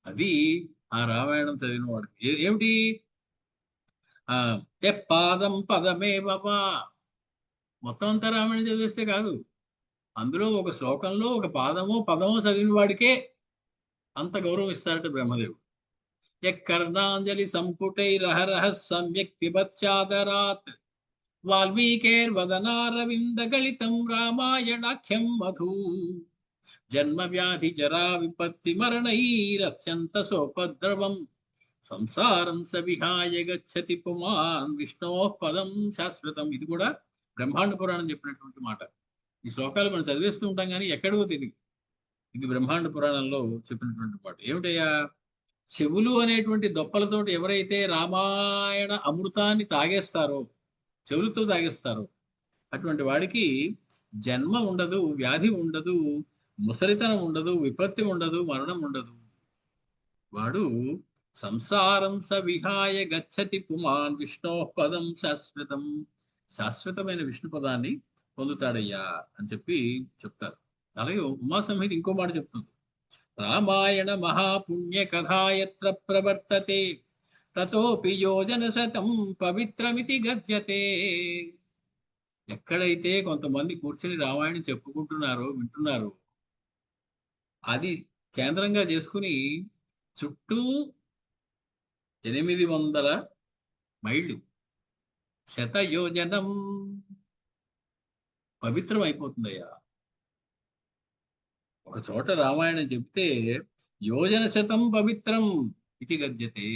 అది ఆ రామాయణం చదివిన వాడికి ఏమిటి? పాదం పదమే బాబా. మొత్తం అంతా రామాయణం చదివేస్తే కాదు, అందులో ఒక శ్లోకంలో ఒక పాదమో పదమో చదివిన వాడికే అంత గౌరవం ఇస్తారట బ్రహ్మదేవుడు. యకర్ణాంజలి సంపుటైరహరః సమ్యక్ పిబత్యాదరాత్ వాల్మీకేర్వదనారవింద గళితం రామాయణాఖ్యం మధు జన్మ వ్యాధి జరా విపత్తి మరణైరత్యంత సోపద్రవం సంసారం స విహాయ గచ్చతి పుమాన్ విష్ణో పదం శాశ్వతం. ఇది కూడా బ్రహ్మాండ పురాణం చెప్పినటువంటి మాట. ఈ శ్లోకాలు మనం చదివేస్తూ ఉంటాం కానీ ఎక్కడో తెలియదు. ఇది బ్రహ్మాండ పురాణంలో చెప్పినటువంటి మాట. ఏమిటయ్యా? చెవులు అనేటువంటి దొప్పలతోటి ఎవరైతే రామాయణ అమృతాన్ని తాగేస్తారో, చెవులతో తాగేస్తారో, అటువంటి వాడికి జన్మ ఉండదు, వ్యాధి ఉండదు, ముసలితనం ఉండదు, విపత్తి ఉండదు, మరణం ఉండదు. వాడు సంసారం స విహాయ గచ్చతి పుమాన్ విష్ణో పదం శాశ్వతం. శాశ్వతమైన విష్ణు పదాన్ని పొందుతాడయ్యా అని చెప్పి చెప్తారు. అలాగే ఉమా సంహిత ఇంకో మాట చెప్తుంది. రామాయణ మహాపుణ్య కథాయత్ర ప్రవర్తతే తతోపి యోజన శతం పవిత్రమితి గద్యతే. ఎక్కడైతే కొంతమంది కూర్చుని రామాయణం చెప్పుకుంటున్నారో, వింటున్నారో, అది కేంద్రంగా చేసుకుని చుట్టూ 800 మైళ్ళు, శతయోజనం పవిత్రం అయిపోతుందయ్యా. ఒక చోట రామాయణం చెప్తే యోజన శతం పవిత్రం ఇది గద్యతే.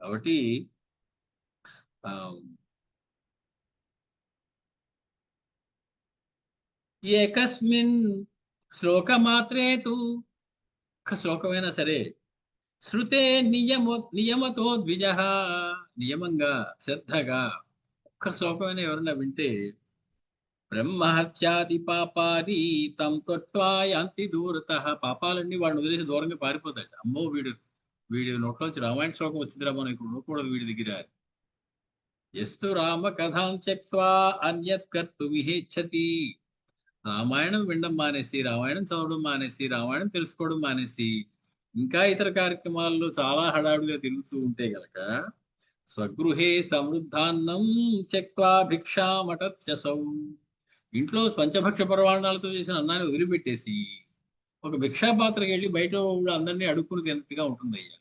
కాబట్టి ఏకస్మిన్ శ్లోకమాత్రే తు ఒక్క శ్లోకమైనా సరే శృతే నియమతో ద్విజ, నియమంగా శ్రద్ధగా ఒక్క శ్లోకమైనా ఎవరన్నా వింటే బ్రహ్మహత్యాది పాపాని తం త్వక్త్వా యాంతి దూరతః, పాపాలన్నీ వాడిని వదిలేసి దూరంగా పారిపోతాడు. అమ్మో వీడి నోట్లోంచి రామాయణ శ్లోకం వచ్చిందిరా, మనం ఇప్పుడు ఉండకూడదు వీడి దగ్గర. ఎస్తు రామ కథాం త్యక్త్వా అన్యత్ కర్తుమిహేచ్ఛతి, రామాయణం వినడం మానేసి, రామాయణం చదవడం మానేసి, రామాయణం తెలుసుకోవడం మానేసి ఇంకా ఇతర కార్యక్రమాల్లో చాలా హడావుడిగా తిరుగుతూ ఉంటే గనక స్వగృహే సమృద్ధాన్నం త్యక్త్వా భిక్షామటత్యసౌ, ఇంట్లో పంచభక్ష పరవాణాలతో చేసిన అన్నాన్ని వదిలిపెట్టేసి ఒక భిక్షాపాత్రకి వెళ్ళి బయట అందరినీ అడుక్కుని తిన్నట్టుగా ఉంటుందయ్యా.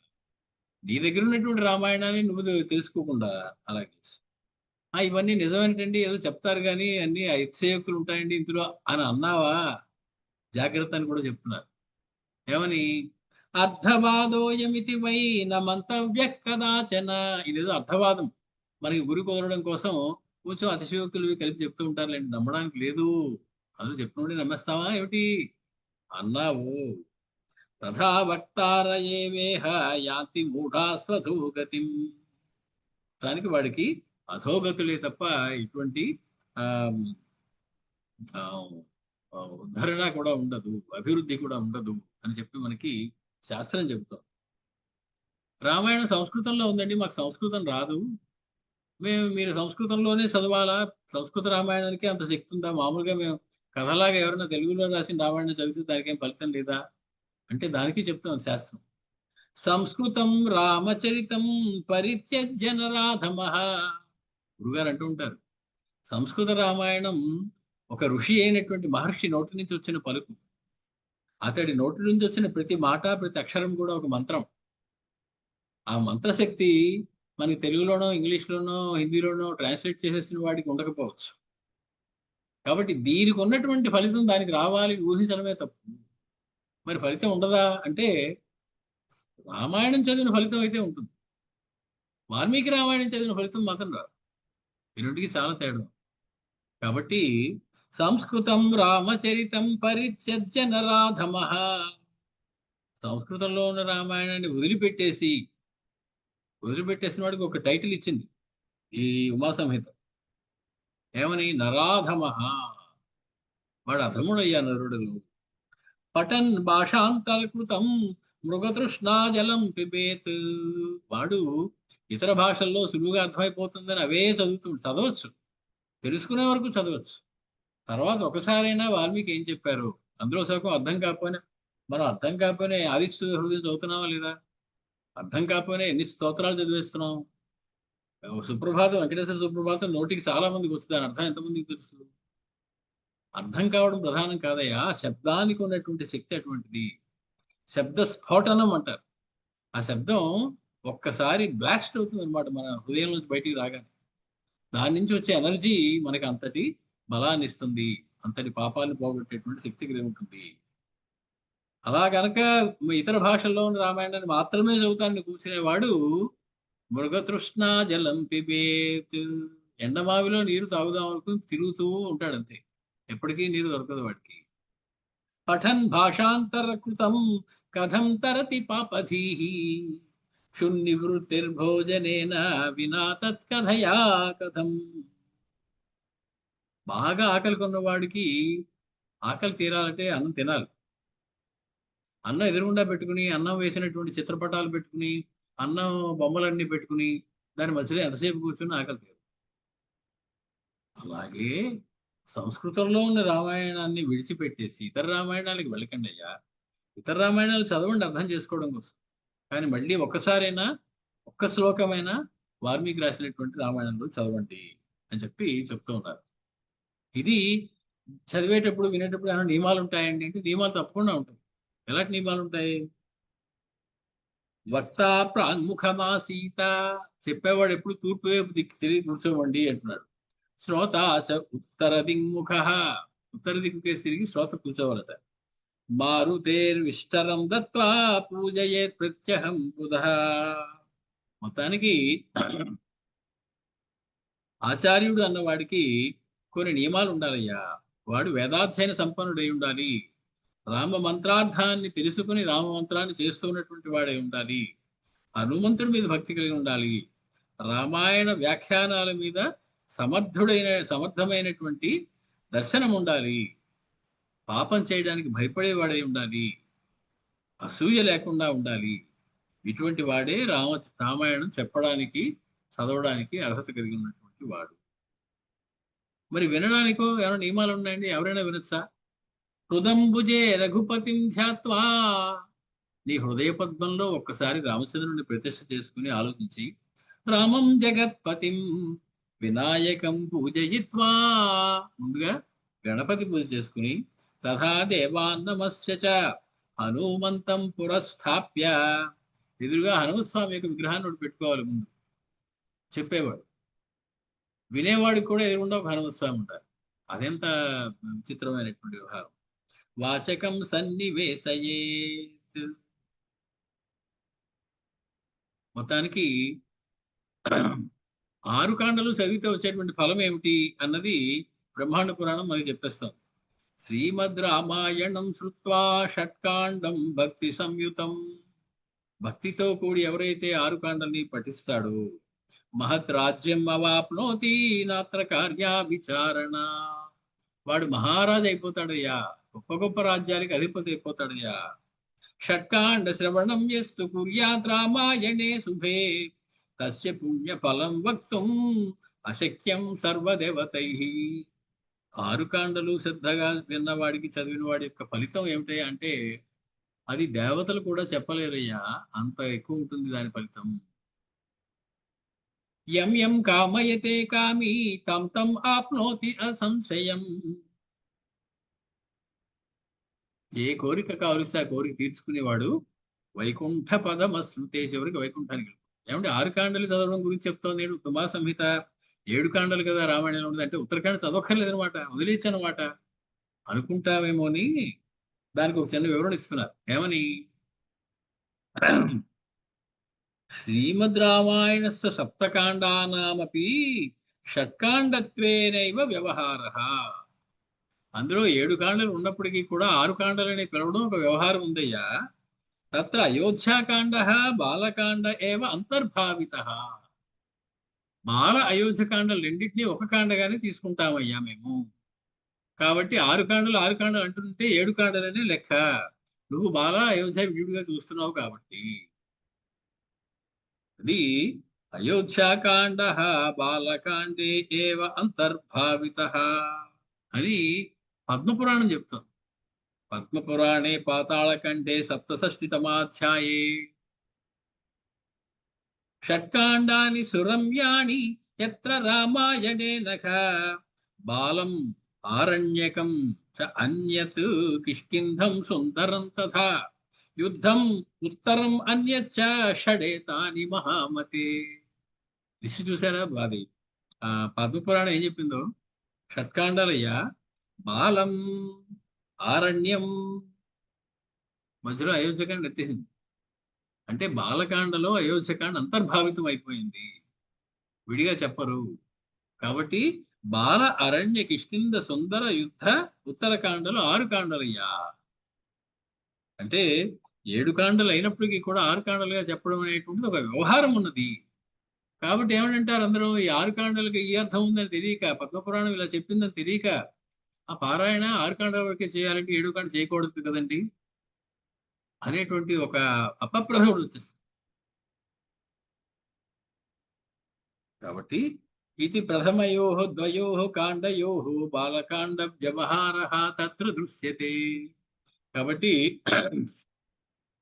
నీ దగ్గర ఉన్నటువంటి రామాయణాన్ని నువ్వు తెలుసుకోకుండా అలాగే ఇవన్నీ నిజమేంటండి, ఏదో చెప్తారు కానీ అన్ని అతిశయోక్తులు ఉంటాయండి ఇందులో అని అన్నావా, జాగ్రత్త అని కూడా చెప్తున్నారు. ఏమని? అర్థవాదోయమితి వై నమంతవ్య కదాచన, ఇదేదో అర్థవాదం మనకి గురి కుదరడం కోసం కొంచెం అతిశయోక్తులు కలిపి చెప్తూ ఉంటారులేండి, నమ్మడానికి లేదు. అందులో చెప్తుంటే నమ్మేస్తావా ఏమిటి అన్నావు. తథా వక్తారయేవేహ యాంతి మూఢాస్వధోగతిం, దానికి వాడికి అధోగతులే తప్ప ఇటువంటి ఉద్ధరణ కూడా ఉండదు, అభివృద్ధి కూడా ఉండదు అని చెప్పి మనకి శాస్త్రం చెబుతాం. రామాయణం సంస్కృతంలో ఉందండి, మాకు సంస్కృతం రాదు, మీరు సంస్కృతంలోనే చదవాలా, సంస్కృత రామాయణానికి అంత శక్తి ఉందా, మామూలుగా మేము కథలాగా ఎవరైనా తెలుగులో రాసిన రామాయణం చదివితే దానికి ఏం ఫలితం లేదా అంటే దానికి చెప్తాం శాస్త్రం. సంస్కృతం రామచరితం పరిత్యజ్య నరాధమః, గురుగారు అంటూ ఉంటారు సంస్కృత రామాయణం ఒక ఋషి అయినటువంటి మహర్షి నోటి నుంచి వచ్చిన పలుకు, అతడి నోటి నుంచి వచ్చిన ప్రతి మాట ప్రతి అక్షరం కూడా ఒక మంత్రం. ఆ మంత్రశక్తి మనకి తెలుగులోనో ఇంగ్లీష్లోనో హిందీలోనో ట్రాన్స్లేట్ చేసేసిన వాడికి ఉండకపోవచ్చు. కాబట్టి దీనికి ఉన్నటువంటి ఫలితం దానికి రావాలి ఊహించడమే తప్పు. మరి ఫలితం ఉండదా అంటే రామాయణం చదివిన ఫలితం అయితే ఉంటుంది, వాల్మీకి రామాయణం చదివిన ఫలితం మాత్రం రాదు. ఈ రెండుకి చాలా తేడా. కాబట్టి సంస్కృతం రామచరితం పరిత్యజ్య నరాధమః, సంస్కృతంలో ఉన్న రామాయణాన్ని వదిలిపెట్టేసిన వాడికి ఒక టైటిల్ ఇచ్చింది ఈ ఉమాసంహిత. ఏమని? నరాధమః, వాడు అధముడయ్యా నరుడులు. పఠన్ భాషాంతరకృతం మృగతృష్ణాజలం పిబేత్, వాడు ఇతర భాషల్లో సులువుగా అర్థమైపోతుందని అవే చదవచ్చు, తెలుసుకునే వరకు చదవచ్చు. తర్వాత ఒకసారైనా వాల్మీకి ఏం చెప్పారు అందులో సగం అర్థం కాకపోయినా, మనం అర్థం కాకపోయినా ఆదిత్య హృదయం చదువుతున్నావా లేదా, అర్థం కాకపోయినా ఎన్ని స్తోత్రాలు చదివేస్తున్నాం. సుప్రభాతం, వెంకటేశ్వర సుప్రభాతం నోటికి చాలా మందికి వస్తుంది, దాని అర్థం ఎంతమందికి తెలుసు? అర్థం కావడం ప్రధానం కాదయ్యా, శబ్దానికి ఉన్నటువంటి శక్తి అటువంటిది. శబ్ద స్ఫోటనం అంటారు. ఆ శబ్దం ఒక్కసారి బ్లాస్ట్ అవుతుంది అనమాట మన హృదయం నుంచి బయటికి రాగానే. దాని నుంచి వచ్చే ఎనర్జీ మనకి అంతటి బలాన్ని ఇస్తుంది, అంతటి పాపాలను పోగొట్టేటువంటి శక్తి కలిగి ఉంటుంది. అలా గనక ఇతర భాషల్లో ఉన్న రామాయణాన్ని మాత్రమే చదువుతాన్ని కూర్చునేవాడు మృగతృష్ణ జలం పిబేత్, ఎండమావిలో నీరు తాగుదాం అనుకుని తిరుగుతూ ఉంటాడు అంతే, ఎప్పటికీ నీరు దొరకదు వాడికి. పఠన్ భాషాంతరకృతం కథం తరతి పాపధీహి క్షున్నివృత్తిర్భోజనేన వినా తత్కథయా కథం, బాగా ఆకలి కొన్నవాడికి ఆకలి తీరాలంటే అన్నం తినాలి. అన్నం ఎదురుగుండా పెట్టుకుని, అన్నం వేసినటువంటి చిత్రపటాలు పెట్టుకుని, అన్నం బొమ్మలన్నీ పెట్టుకుని దాని మధ్యలో ఎంతసేపు కూర్చుని ఆకలి తీరు. అలాగే సంస్కృతంలో ఉన్న రామాయణాన్ని విడిచిపెట్టేసి ఇతర రామాయణాలకు వెళ్ళకండి అయ్యా. ఇతర రామాయణాలు చదవండి అర్థం చేసుకోవడం కోసం, కానీ మళ్ళీ ఒక్కసారైనా ఒక్క శ్లోకమైనా వాల్మీకి రాసినటువంటి రామాయణంలో చదవండి అని చెప్పి చెప్తూ ఉన్నారు. ఇది చదివేటప్పుడు వినేటప్పుడు ఏమైనా నియమాలు ఉంటాయండి అంటే నియమాలు తప్పకుండా ఉంటాయి. ఎలాంటి నియమాలు ఉంటాయి? వక్త ప్రాంగ్ముఖమాసీత, చెప్పేవాడు ఎప్పుడు తూర్పు వైపు దిక్కు తిరిగి కూర్చోవండి అంటున్నాడు. శ్రోత చ ఉత్తర దిగ్ముఖ, ఉత్తర దిక్కుకేసి తిరిగి శ్రోత కూర్చోవాలట. మారుతేర్విష్టరం దత్వా పూజయేత్ ప్రత్యహం బుధః, మొత్తానికి ఆచార్యుడు అన్నవాడికి కొన్ని నియమాలు ఉండాలయ్యా. వాడు వేదాధ్యయన సంపన్నుడై ఉండాలి, రామ మంత్రార్థాన్ని తెలుసుకుని రామ మంత్రాన్ని చేస్తున్నటువంటి వాడే ఉండాలి. హనుమంతుడి మీద భక్తి కలిగి ఉండాలి. రామాయణ వ్యాఖ్యానాల మీద సమర్థమైనటువంటి దర్శనం ఉండాలి. పాపం చేయడానికి భయపడేవాడై ఉండాలి. అసూయ లేకుండా ఉండాలి. ఇటువంటి వాడే రామాయణం చెప్పడానికి, చదవడానికి అర్హత కలిగి ఉన్నటువంటి వాడు. మరి వినడానికో ఏమైనా నియమాలు ఉన్నాయండి? ఎవరైనా వినొచ్చా? హృదంబుజే రఘుపతిం ధ్యాత్వా, నీ హృదయ పద్మంలో ఒక్కసారి రామచంద్రుని ప్రతిష్ఠ చేసుకుని ఆలోచించి, రామం జగత్పతిం వినాయకం పూజయిత్వా, ముందుగా గణపతి పూజ చేసుకుని, తథా దేవాన్ నమస్య చ హనుమంతం పురస్థాప్య, ఎదురుగా హనుమత్ స్వామి యొక్క విగ్రహాన్ని పెట్టుకోవాలి. ముందు చెప్పేవాడు, వినేవాడికి కూడా ఎదురుకుండా ఒక హనుమత్ స్వామి ఉంటారు. అదెంత విచిత్రమైనటువంటి వ్యవహారం. వాచకం సన్నివేశయేత్, మొత్తానికి 6 కాండలు చదివితే వచ్చేటువంటి ఫలం ఏమిటి అన్నది బ్రహ్మాండ పురాణం మనకి చెప్పేస్తాం. శ్రీమద్ రామాయణం శ్రుత్వా షట్కాండం భక్తి సంయుతం, భక్తితో కూడి ఎవరైతే 6 కాండల్ని పఠిస్తాడో మహత్ రాజ్యం అవాప్నోతి నాత్ర కార్యా విచారణ, వాడు మహారాజు అయిపోతాడయ్యా, గొప్ప గొప్ప రాజ్యానికి అధిపతి అయిపోతాడయ్యా. షట్కాండ శ్రవణం యస్తు కుర్యాత్ రామాయణే శుభే తస్య పుణ్య ఫలం వక్తుం అశక్యం సర్వదేవతైః. 6 కాండలు శ్రద్ధగా విన్నవాడికి, చదివిన వాడి యొక్క ఫలితం ఏమిటి అంటే అది దేవతలు కూడా చెప్పలేరయ్యా, అంత ఎక్కువ ఉంటుంది దాని ఫలితం. యం యం కామయతే కామి తం తం ఆప్నోతి అసంశయం, ఏ కోరిక కావలిస్తే ఆ కోరిక తీర్చుకునేవాడు వైకుంఠ పదమశ్నుతే, చివరికి వైకుంఠానికి. ఏమంటే 6 కాండలు చదవడం గురించి చెప్తోంది ఉత్తమా సంహిత. 7 కాండలు కదా రామాయణంలో ఉండదు అంటే ఉత్తరకాండ చదవక్కర్లేదనమాట, వదిలేచ్చనమాట అనుకుంటామేమో అని దానికి ఒక చిన్న వివరణ ఇస్తున్నారు. ఏమని? శ్రీమద్ రామాయణస్య సప్తకాండానామపి షట్కాండత్వేనైవ వ్యవహారః, అందులో 7 కాండలు ఉన్నప్పటికీ కూడా 6 కాండలని పిలవడం ఒక వ్యవహారం ఉందయ్యా. తత్ర అయోధ్యాకాండ బాలకాండ ఏవ అంతర్భావితః, బాల అయోధ్యకాండలు రెండింటినీ ఒక కాండగానే తీసుకుంటామయ్యా మేము. కాబట్టి 6 కాండలు అంటుంటే 7 కాండలనే లెక్క. నువ్వు బాల అయోధ్య విడిగా చూస్తున్నావు కాబట్టి. అది అయోధ్యాకాండ బాలకాండే ఏవ అంతర్భావితః అని పద్మపురాణం చెప్తాం. పద్మపురాణే పాతాళకంఠే సప్తషష్టితమాధ్యాయే షట్కాండాని సురమ్యాణి యత్ర రామాయణే నఖ బాలం ఆరణ్యకం చ అన్యత్ కిష్కింధం సుందరం తథా యుద్ధం ఉత్తరం అన్యచ్చ షడేతాని మహామతే. లిస్ట్ చూసారా? అది పద్మపురాణం ఏం చెప్పిందో. షట్కాండాలయ్యా, బాలం, ఆరణ్యం, మధ్యలో అయోధ్యకాండ ఎత్తేసింది. అంటే బాలకాండలో అయోధ్యకాండ అంతర్భావితం అయిపోయింది, విడిగా చెప్పరు. కాబట్టి బాల, అరణ్య, కిష్కింద, సుందర, యుద్ధ, ఉత్తరకాండలు 6 కాండలయ్యా. అంటే 7 కాండలు అయినప్పటికీ కూడా 6 కాండలుగా చెప్పడం అనేటువంటిది ఒక వ్యవహారం ఉన్నది. కాబట్టి ఏమంటారు అందరూ, ఈ 6 కాండలకి ఈ అర్థం ఉందని తెలియక, పద్మపురాణం ఇలా చెప్పిందని తెలియక ఆ పారాయణ 6 కాండల వరకే చేయాలంటే 7 కాండ చేయకూడదు కదండి అనేటువంటి ఒక అపప్రథవుడు వచ్చేస్తుంది. కాబట్టి ఇది ప్రథమయోః ద్వయోః కాండయోః బాలకాండ వ్యవహారః తత్ర దృశ్యతే. కాబట్టి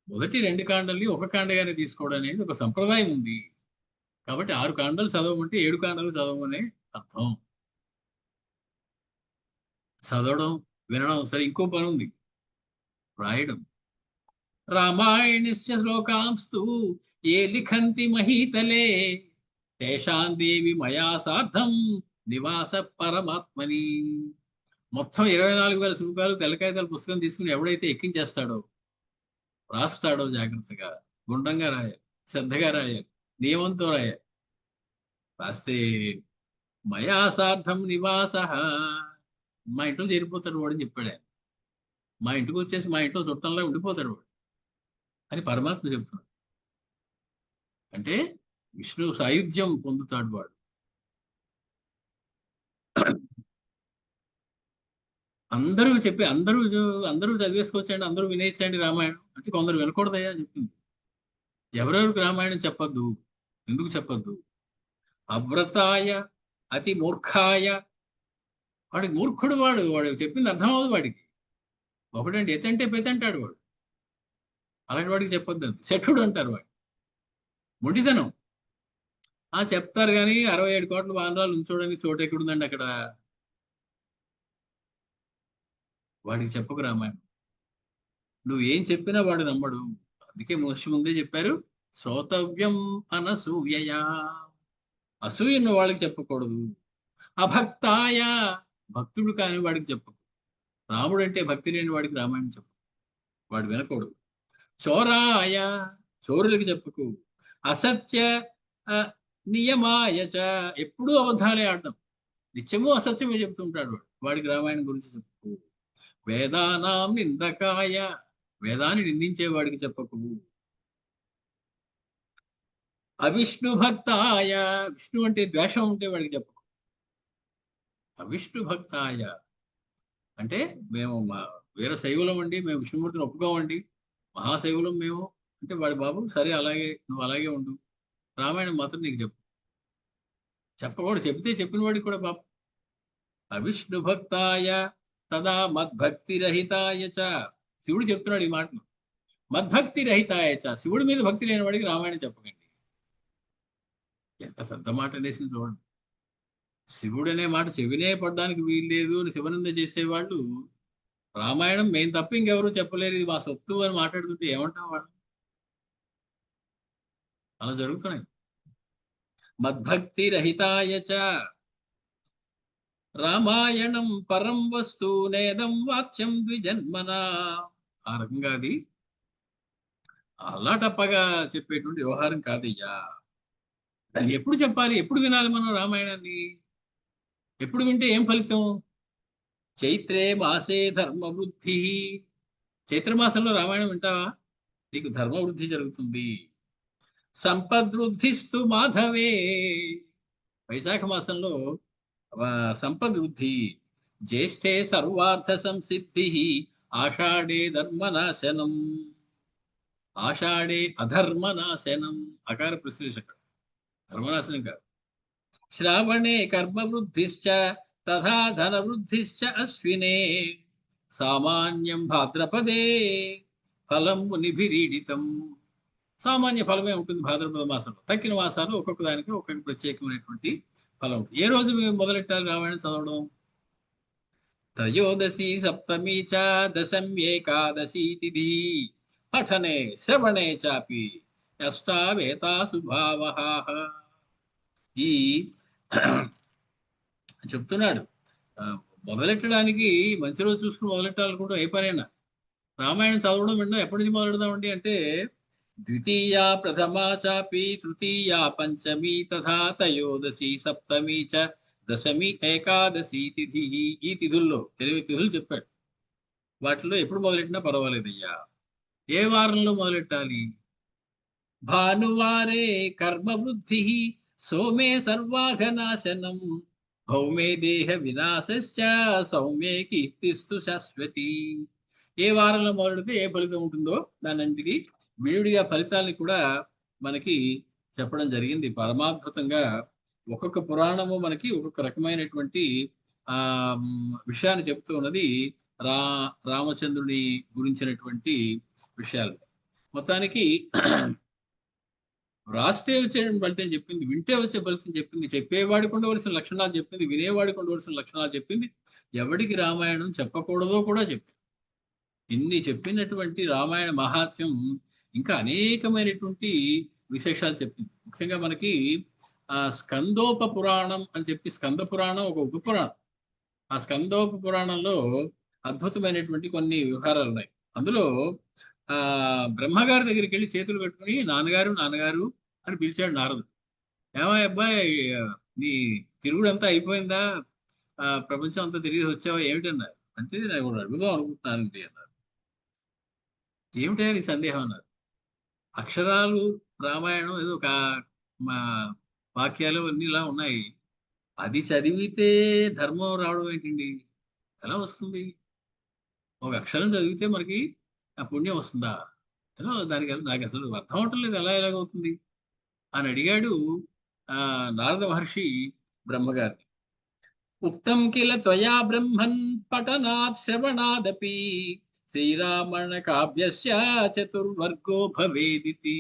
మొదటి 2 కాండల్ని ఒక కాండగానే తీసుకోవడం అనేది ఒక సంప్రదాయం ఉంది. కాబట్టి 6 కాండలు చదవమంటే 7 కాండలు చదవమనే అర్థం. చదవడం, వినడం సరే, ఇంకో పని ఉంది, రాయడం. రామాయణస్య శ్లోకాంస్తు ఏ లిఖంతి మహీతలే తేషాం దేవి మయా సార్ధం నివాస పరమాత్మని. మొత్తం 24,000 శ్లోకాలు తెల్లకాయతల పుస్తకం తీసుకుని ఎవడైతే ఎక్కించేస్తాడో, రాస్తాడో, జాగ్రత్తగా గుండ్రంగా రాయాలి, శ్రద్ధగా రాయాలి, నియమంతో రాయాలి. రాస్తే మయా సార్ధం నివాస, మా ఇంట్లో చేరిపోతాడు వాడని చెప్పాడు ఆయన. మా ఇంటికి వచ్చేసి మా ఇంట్లో చుట్టంలా ఉండిపోతాడు వాడు అని పరమాత్మ చెప్తున్నాడు. అంటే విష్ణు సాయుధ్యం పొందుతాడు వాడు. అందరూ చదివేసుకోవచ్చండి, అందరూ వినేయచ్చండి రామాయణం అంటే కొందరు వినకూడదయ్యా చెప్పింది. ఎవరెవరికి రామాయణం చెప్పొద్దు, ఎందుకు చెప్పొద్దు? అవ్రతాయ అతి మూర్ఖాయ, వాడికి మూర్ఖుడు వాడు చెప్పింది అర్థం అవ్వదు వాడికి. ఒకటండి ఎతంటే పెతంటాడు వాడు, అలాంటి వాడికి చెప్పొద్దు. శఠుడు అంటారు వాడు, మొండితనం. చెప్తారు కానీ 67 కోట్ల వానరాలు ఉంచోడానికి చోటు ఎక్కడుందండి అక్కడ? వాడికి చెప్పకు రామాయణం. నువ్వేం చెప్పినా వాడు నమ్మడు. అందుకే ముందే చెప్పారు, శ్రోతవ్యం అనసూయయా. అసూయన్న వాళ్ళకి చెప్పకూడదు. అభక్తాయ, భక్తుడు కాని వాడికి చెప్పకు. రాముడు అంటే భక్తి లేని వాడికి రామాయణం చెప్పు, వాడు వినకూడదు. చోరాయ, చోరులకి చెప్పకు. అసత్య నియమాయచ, ఎప్పుడూ అబద్ధాలే ఆడడం, నిత్యము అసత్యమే చెప్తుంటాడు వాడికి రామాయణం గురించి చెప్పకు. వేదానాం నిందకాయ, వేదాన్ని నిందించే వాడికి చెప్పకు. అవిష్ణు భక్తాయ, విష్ణు అంటే ద్వేషం ఉంటే వాడికి చెప్పకు. అవిష్ణు భక్తాయ అంటే మేము వీర శైవులం అండి, మేము విష్ణుమూర్తిని ఒప్పుకోమండి, మహాశైవులం మేము అంటే వాడి బాబు సరే అలాగే నువ్వు అలాగే ఉండు, రామాయణం మాత్రం నీకు చెప్పకూడదు. చెప్తే చెప్పిన వాడికి కూడా పాపం. అవిష్ణు భక్తాయ తదా మద్భక్తి రహితాయ చ, శివుడు చెప్తున్నాడు ఈ మాటను. మద్భక్తి రహితాయ చ, శివుడి మీద భక్తి లేని వాడికి రామాయణం చెప్పకండి. ఎంత పెద్ద మాట అనేసింది చూడండి. శివుడు అనే మాట చెవినే పడడానికి వీల్లేదు అని శివనింద చేసేవాళ్ళు రామాయణం మేము తప్ప ఇంకెవరూ చెప్పలేరు, ఇది మా సొత్తు అని మాట్లాడుతుంటే ఏమంటాం వాళ్ళు? అలా జరుగుతున్నాయి. మద్భక్తి రహితాయ చ రామాయణం పరం వస్తు నేదం వాచ్యం ద్విజన్మన. ఆ రకంగా అది అల్లాటప్పగా చెప్పేటువంటి వ్యవహారం కాదయ్యా. ఎప్పుడు చెప్పాలి, ఎప్పుడు వినాలి మనం రామాయణాన్ని? ఎప్పుడు వింటే ఏం ఫలితం? చైత్రే మాసే ధర్మవృద్ధి, చైత్రమాసంలో రామాయణం వింటావా, నీకు ధర్మవృద్ధి జరుగుతుంది. సంపద్వృద్ధిస్తు మాధవే, వైశాఖ మాసంలో సంపద్వృద్ధి. జ్యేష్ఠే సర్వార్థ సంసిద్ధి, ఆషాఢే ధర్మనాశనం, ఆషాఢే అధర్మనాశనం. అకార ప్రశ్లేషకుడు, ధర్మనాశనం కాదు. శ్రావణే కర్మవృద్ధిశ్చ తథా ధనవృద్ధిశ్చ అశ్వినే, సామాన్యం భాద్రపదే ఫలం మునిభిరీడితం. సామాన్య ఫలమే ఉంటుంది భాద్రపద మాసంలో, తక్కిన మాసాలు ఒక్కొక్క దానికి ఒక్కొక్క ప్రత్యేకమైనటువంటి ఫలం ఉంటుంది. ఏ రోజు మేము మొదలెట్టాలి రామాయణం చదవడం? త్రయోదశి సప్తమి చ దశమ్యేకాదశి తిథి పఠనే శ్రవణే చాపి అష్టావేతాసు భావః. ఈ చెప్తున్నాడు, మొదలెట్టడానికి మంచి రోజు చూసుకుని మొదలెట్టాలనుకుంటాం ఏ పనైనా. రామాయణం చదవడం వినడం ఎప్పటి నుంచి మొదలెడదామండి అంటే, ద్వితీయ ప్రథమా చాపి తృతీయ పంచమి తథా త్రయోదశి సప్తమి చ దశమి ఏకాదశి తిథి. ఈ తిథుల్లో 8 తిథులు చెప్పాడు. వాటిలో ఎప్పుడు మొదలెట్టినా పర్వాలేదయ్యా. ఏ వారంలో మొదలెట్టాలి? భానువారే కర్మవృద్ధి సోమే సర్వాఘనాశనం, భౌమే దేహ వినాశశ్చ సౌమ్యే కీర్తిస్తు శాశ్వతి. ఏ వారంలో మొదలెడితే ఏ ఫలితం ఉంటుందో దానంటికి విడివిడిగా ఫలితాలని కూడా మనకి చెప్పడం జరిగింది. పరమాద్భుతంగా ఒక్కొక్క పురాణము మనకి ఒక్కొక్క రకమైనటువంటి విషయాన్ని చెప్తూ ఉన్నది. రామచంద్రుని గురించినటువంటి విషయాలు. మొత్తానికి రాస్తే వచ్చేటువంటి ఫలితం చెప్పింది, వింటే వచ్చే ఫలితం చెప్పింది, చెప్పేవాడికి ఉండవలసిన లక్షణాలు చెప్పింది, వినేవాడికి ఉండవలసిన లక్షణాలు చెప్పింది, ఎవడికి రామాయణం చెప్పకూడదో కూడా చెప్పింది. ఇన్ని చెప్పినటువంటి రామాయణ మహాత్మ్యం ఇంకా అనేకమైనటువంటి విశేషాలు చెప్పింది. ముఖ్యంగా మనకి స్కందోప పురాణం అని చెప్పి, స్కంద పురాణం ఒక ఉపపురాణం. ఆ స్కందోప పురాణంలో అద్భుతమైనటువంటి కొన్ని వ్యవహారాలు ఉన్నాయి. అందులో బ్రహ్మగారి దగ్గరికి వెళ్ళి చేతులు కట్టుకుని నాన్నగారు నాన్నగారు అని పిలిచాడు నారదుడు. ఏమయ్య అబ్బాయి, నీ తిరుగుడంతా అయిపోయిందా, ప్రపంచం అంతా తిరిగి వచ్చావా ఏమిటన్నారు. అంటే నేను అడుగుదాం అనుకుంటున్నానండి అన్నారు. ఏమిటా నీ సందేహం అన్నారు. అక్షరాలు రామాయణం ఏదో ఒక మా వాక్యాలు అన్ని ఇలా ఉన్నాయి. అది చదివితే ధర్మం రావడం ఏంటండి? ఎలా వస్తుంది? ఒక అక్షరం చదివితే మనకి ఆ పుణ్యం వస్తుందా? ఎలా దానికి నాకు అసలు అర్థం అవటం లేదు. ఎలాగవుతుంది అని అడిగాడు నారద మహర్షి బ్రహ్మగారిని. ఉక్తం కిల త్వయా బ్రహ్మన్ పఠనాత్ శ్రవణాదపి శ్రీరామణ కావ్యస్య చతుర్వర్గో భవేదితి.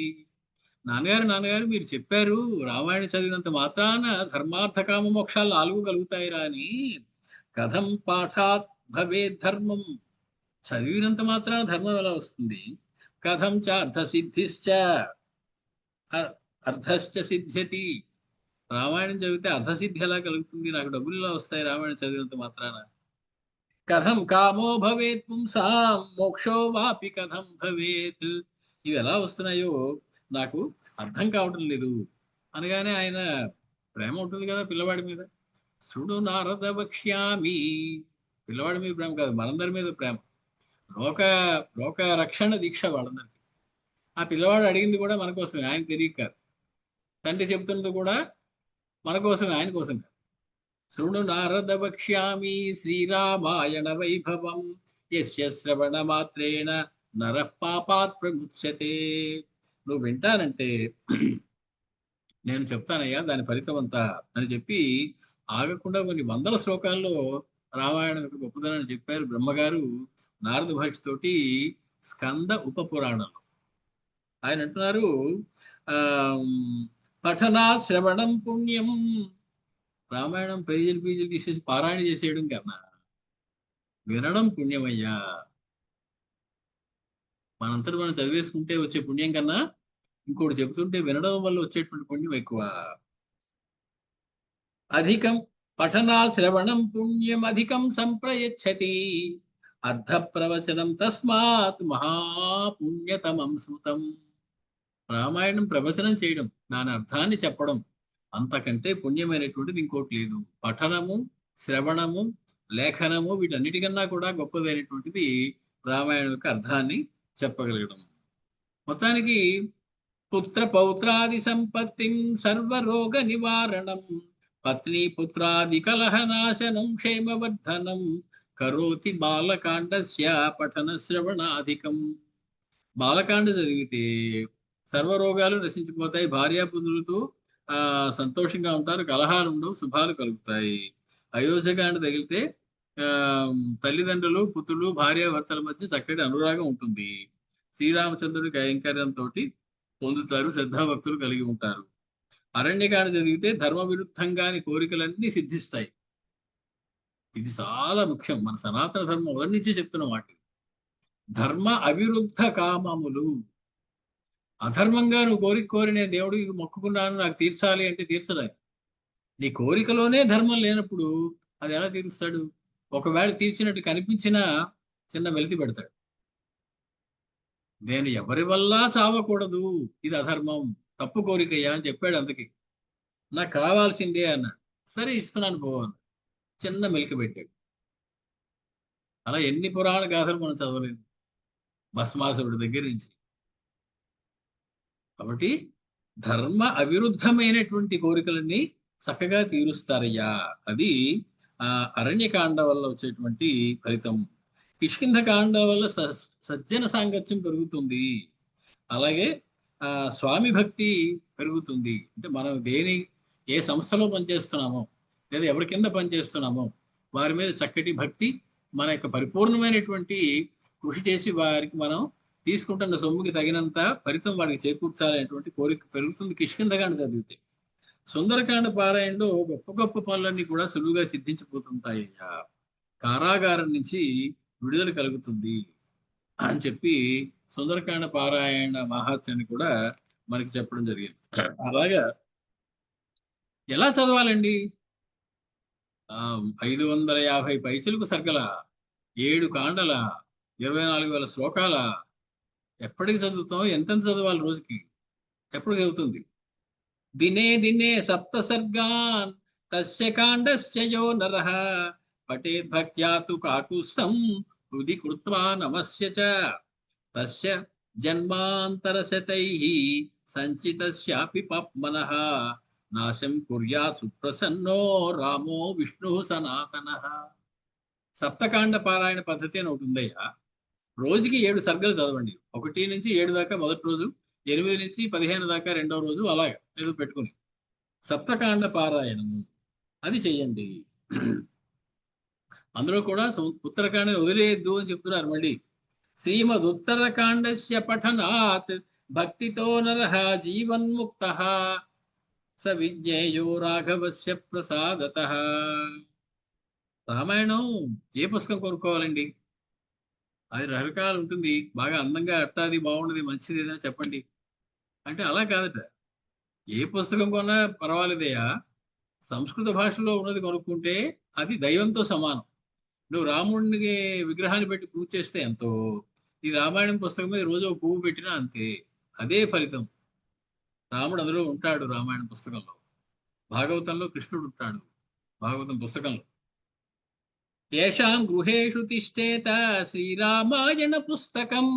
నాన్నగారు మీరు చెప్పారు రామాయణ చదివినంత మాత్రాన ధర్మార్థ కామ మోక్షాలు 4 కలుగుతాయిరా అని. కథం పాఠాత్ భవేద్ ధర్మం, చదివినంత మాత్రాన ధర్మం ఎలా వస్తుంది? కథం చ అర్థసిద్ధిశ్చ అర్థశ్చ సిద్ధ్యతి, రామాయణం చదివితే అర్థసిద్ధి ఎలా కలుగుతుంది? నాకు డబ్బులు ఎలా వస్తాయి రామాయణం చదివినంత మాత్రాన? కథం కామో భవేత్ పుంసాం మోక్షో వాపి కథం భవేత్, ఇవి ఎలా వస్తున్నాయో నాకు అర్థం కావటం లేదు అనగానే ఆయన ప్రేమ ఉంటుంది కదా పిల్లవాడి మీద. శృణు నారద వక్ష్యామి, పిల్లవాడి మీద ప్రేమ కాదు, మనందరి మీద ప్రేమ. లోక రక్షణ దీక్ష వాళ్ళందరికీ. ఆ పిల్లవాడు అడిగింది కూడా మన కోసమే, ఆయన తెలియక కాదు. తండ్రి చెప్తున్నది కూడా మన కోసమే, ఆయన కోసం కాదు. శృణు నారద వక్ష్యామి శ్రీరామాయణ వైభవం యస్య శ్రవణ మాత్రేణ నర పాపాత్ ప్రముచ్యతే. నువ్వు వింటానంటే నేను చెప్తానయ్యా దాని ఫలితం అంతా అని చెప్పి ఆగకుండా కొన్ని వందల శ్లోకాల్లో రామాయణం యొక్క గొప్పదనాన్ని చెప్పారు బ్రహ్మగారు నారద మహర్షితోటి స్కంద ఉప పురాణంలో. ఆయన అంటున్నారు పఠనా శ్రవణం పుణ్యం, రామాయణం పేజీలు తీసేసి పారాయణ చేసేయడం కన్నా వినడం పుణ్యమయ్యా. మనంతటి మనం చదివేసుకుంటే వచ్చే పుణ్యం కన్నా ఇంకోటి చెబుతుంటే వినడం వల్ల వచ్చేటువంటి పుణ్యం ఎక్కువ. అధికం పఠనా శ్రవణం పుణ్యం అధికం సంప్రయచ్చతి అర్ధ ప్రవచనం తస్మాత్ మహాపుణ్యతమం స్మృతం. రామాయణం ప్రవచనం చేయడం, దాని అర్థాన్ని చెప్పడం అంతకంటే పుణ్యమైనటువంటిది ఇంకోటి లేదు. పఠనము, శ్రవణము, లేఖనము వీటన్నిటికన్నా కూడా గొప్పదైనటువంటిది రామాయణం యొక్క అర్థాన్ని చెప్పగలగడం. మొత్తానికి పుత్ర పౌత్రాది సంపత్తిం సర్వరోగ నివారణం పత్ని పుత్రాది కలహనాశనం క్షేమవర్ధనం కరోతి బాలకాండస్య పఠన శ్రవణాధికం. బాలకాండ చదివితే సర్వరోగాలు నశించిపోతాయి, భార్యాపుత్రులతో సంతోషంగా ఉంటారు, కలహాలు ఉండవు, శుభాలు కలుగుతాయి. అయోధ్యకాండ తగిలితే తల్లిదండ్రులు, పుత్రులు, భార్యాభర్తల మధ్య చక్కటి అనురాగం ఉంటుంది. శ్రీరామచంద్రుడి కైంకర్యంతో పొందుతారు, శ్రద్ధాభక్తులు కలిగి ఉంటారు. అరణ్యకాండ చదివితే ధర్మ విరుద్ధంగాని కోరికలన్నీ సిద్ధిస్తాయి. ఇది చాలా ముఖ్యం. మన సనాతన ధర్మం మొదటి నుంచి చెప్తున్న వాటి ధర్మ అవిరుద్ధ కామములు. అధర్మంగా నువ్వు కోరి నేను దేవుడికి మొక్కుకున్నాను నాకు తీర్చాలి అంటే తీర్చలేదు. నీ కోరికలోనే ధర్మం లేనప్పుడు అది ఎలా తీరుస్తాడు? ఒకవేళ తీర్చినట్టు కనిపించినా చిన్న వెలితి పెడతాడు. నేను ఎవరి వల్ల చావకూడదు, ఇది అధర్మం, తప్పు కోరికయ్యా అని చెప్పాడు. అందుకే నాకు కావాల్సిందే అన్నాడు. సరే ఇస్తున్నాను పో అన్నాడు, చిన్న మెలిక పెట్టాడు. అలా ఎన్ని పురాణ గాథలు మనం చదవలేదు భస్మాసురుడి దగ్గర నుంచి. కాబట్టి ధర్మ అవిరుద్ధమైనటువంటి కోరికలన్నీ చక్కగా తీరుస్తారయ్యా. అది అరణ్యకాండ వల్ల వచ్చేటువంటి ఫలితం. కిష్కింధ కాండ వల్ల సజ్జన సాంగత్యం పెరుగుతుంది. అలాగే స్వామి భక్తి పెరుగుతుంది. అంటే మనం ఏ సంస్థలో పనిచేస్తున్నామో లేదా ఎవరి కింద పనిచేస్తున్నామో వారి మీద చక్కటి భక్తి, మన యొక్క పరిపూర్ణమైనటువంటి కృషి చేసి వారికి మనం తీసుకుంటున్న సొమ్ముకి తగినంత ఫలితం వారికి చేకూర్చాలనేటువంటి కోరిక పెరుగుతుంది కిష్కింధకాండ చదివితే. సుందరకాండ పారాయణలో గొప్ప గొప్ప పనులన్నీ కూడా సులువుగా సిద్ధించిపోతుంటాయ్యా. కారాగారం నుంచి విడుదల కలుగుతుంది అని చెప్పి సుందరకాండ పారాయణ మహాత్మ్యాన్ని కూడా మనకి చెప్పడం జరిగింది. అలాగా ఎలా చదవాలండి? 550 పైచిలకు సర్గల 7 కాండల 24,000 శ్లోకాల ఎప్పటికి చదువుతాం? ఎంత చదవాలి రోజుకి? ఎప్పుడు చదువుతుంది? దినే దినే సప్త సర్గాన్ తస్య కాండస్య యో నరః పఠేద్ భక్త్యా తు కాకుత్స్థం హృది కృత్వా నమస్య చ తస్య జన్మాంతరశతైః సంచితస్యాపి పాప్మనః నాశం కుర్యాత్ సుప్రసన్నో రామో విష్ణుః సనాతనః. సప్తకాండ పారాయణ పద్ధతి అని ఒకటి ఉందయ్యా. రోజుకి 7 సర్గలు చదవండి. 1 నుంచి 7 దాకా మొదటి రోజు, 8 నుంచి 15 దాకా రెండో రోజు, అలాగా ఏదో పెట్టుకుని సప్తకాండ పారాయణము అది చెయ్యండి. అందులో కూడా ఉత్తరకాండని వదిలేయద్దు అని చెప్తున్నారు. మళ్ళీ శ్రీమద్ ఉత్తరకాండస్య పఠనాత్ భక్తితో నరః జీవన్ముక్తః స విజ్ఞేయో రాఘవస్య ప్రసాదతః. రామాయణం ఏ పుస్తకం కొనుక్కోవాలండి? అది రకరకాలు ఉంటుంది. బాగా అందంగా అట్టాది బాగుండదు మంచిది ఏదైనా చెప్పండి అంటే అలా కాదట. ఏ పుస్తకం కొన్నా పర్వాలేదయ్యా, సంస్కృత భాషలో ఉన్నది కొనుక్కుంటే అది దైవంతో సమానం. నువ్వు రాముడికి విగ్రహాన్ని పెట్టి పూజ చేస్తే ఎంతో, ఈ రామాయణం పుస్తకం మీద రోజు ఒక పువ్వు పెట్టినా అంతే, అదే ఫలితం. రాముడు అందులో ఉంటాడు రామాయణ పుస్తకంలో, భాగవతంలో కృష్ణుడు ఉంటాడు భాగవతం పుస్తకంలో. ఏషాం గృహేషు తిష్టేత శ్రీరామాయణ పుస్తకం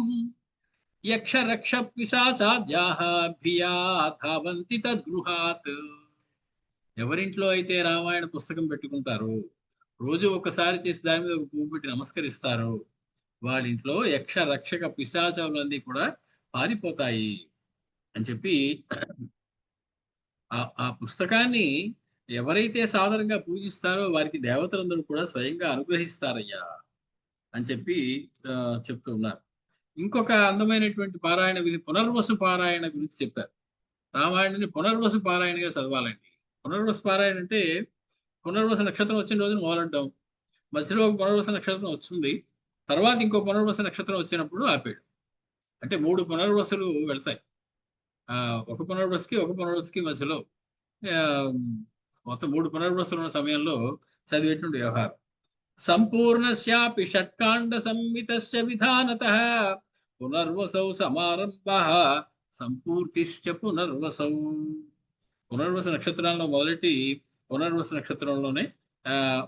యక్ష రక్ష పిశాచాద్యాః భియా ధావంతి తద్గృహాత్. ఎవరింట్లో అయితే రామాయణ పుస్తకం పెట్టుకుంటారో, రోజు ఒకసారి చేసి దాని మీద ఒక పువ్వు పెట్టి నమస్కరిస్తారో, వాళ్ళ ఇంట్లో యక్ష రక్షక పిశాచాలన్నీ కూడా పారిపోతాయి అని చెప్పి ఆ పుస్తకాన్ని ఎవరైతే సాధారణంగా పూజిస్తారో వారికి దేవతలందరూ కూడా స్వయంగా అనుగ్రహిస్తారయ్యా అని చెప్పి చెప్తూ ఉన్నారు. ఇంకొక అందమైనటువంటి పారాయణ విధి పునర్వసు పారాయణ గురించి చెప్పారు. రామాయణాన్ని పునర్వసు పారాయణగా చదవాలండి. పునర్వసు పారాయణ అంటే పునర్వసు నక్షత్రం వచ్చిన రోజున మొదలడ్డాం, మధ్యలో ఒక పునర్వసు నక్షత్రం వస్తుంది, తర్వాత ఇంకో పునర్వసు నక్షత్రం వచ్చినప్పుడు ఆపేయడం. అంటే 3 పునర్వసులు వెళ్తాయి. ఒక పునర్వసుకి మధ్యలో మొత్తం 3 పునర్వసులు ఉన్న సమయంలో చదివేటువంటి వ్యవహారం. సంపూర్ణస్యాపి షట్కాండ సంహితస్య విధానతః పునర్వసౌ సమారంభః సంపూర్తిశ్చ పునర్వసౌ. పునర్వస నక్షత్రాల్లో మొదలెట్టి పునర్వస నక్షత్రంలోనే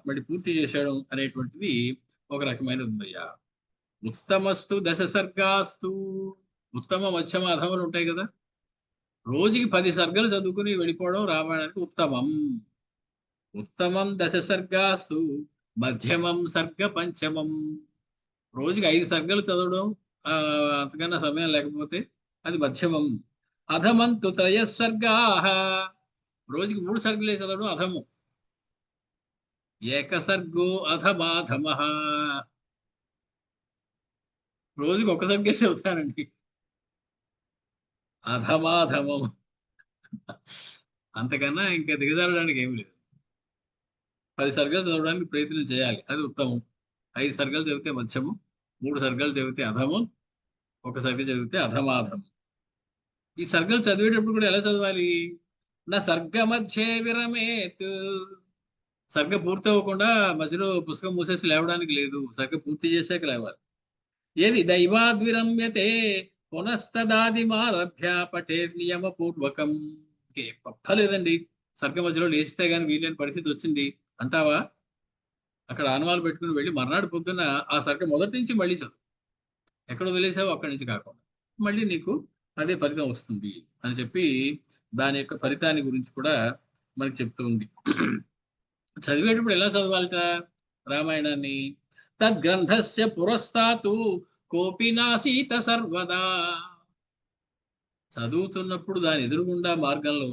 మళ్ళీ పూర్తి చేసేయడం అనేటువంటిది ఒక రకమైన ఉందయ్యా. ఉత్తమస్తు దశ సర్గాస్తు. ఉత్తమ మధ్యమ అధములు ఉంటాయి కదా, రోజుకి 10 సర్గలు చదువుకుని వెళ్ళిపోవడం రామాయణానికి ఉత్తమం. ఉత్తమం దశ సర్గాస్తు మధ్యమం సర్గ పంచమం. రోజుకి 5 సర్గలు చదవడం, అంతకన్నా సమయం లేకపోతే అది మధ్యమం. అధమంతు త్రయస్సర్గాః. రోజుకి 3 సర్గలే చదవడం అధము. ఏకసర్గో అధమాధమః. రోజుకి 1 సర్గే చదువుతానండి, అధమాధమం. అంతకన్నా ఇంకా దిగజారడానికి ఏమి లేదు. 10 సర్గలు చదవడానికి ప్రయత్నం చేయాలి, అది ఉత్తమం. 5 సర్గలు చదివితే మధ్యము, 3 సర్గలు చదివితే అధము, 1 సర్గ చదివితే అధమాధము. ఈ సర్గలు చదివేటప్పుడు కూడా ఎలా చదవాలి? నా సర్గ మధ్యే విరమేత్. సర్గ పూర్తి అవ్వకుండా మధ్యలో పుస్తకం మూసేసి లేవడానికి లేదు, సర్గ పూర్తి చేసాక లేవాలి. ఏది దైవాద్విరమ్యతే పునస్తదాదిమారభ్య పఠేత్ నియమపూర్వకం. పప్పలేదండి, సర్గ మధ్యలో లేచితే గానీ వీలైన పరిస్థితి వచ్చింది అంటావా? అక్కడ ఆనవాలు పెట్టుకుని వెళ్ళి మర్నాడు పొద్దున్న ఆ సర్గ మొదటి నుంచి మళ్ళీ చదువు. ఎక్కడ వదిలేసావో అక్కడి నుంచి కాకుండా మళ్ళీ నీకు అదే ఫలితం వస్తుంది అని చెప్పి దాని యొక్క ఫలితాన్ని గురించి కూడా మనకి చెప్తూ ఉంది. చదివేటప్పుడు ఎలా చదవాలట రామాయణాన్ని? తద్గ్రంథస్య పురస్తాతు కోపి నాసీత సర్వదా. చదువుతున్నప్పుడు దాని ఎదురుగుండా మార్గంలో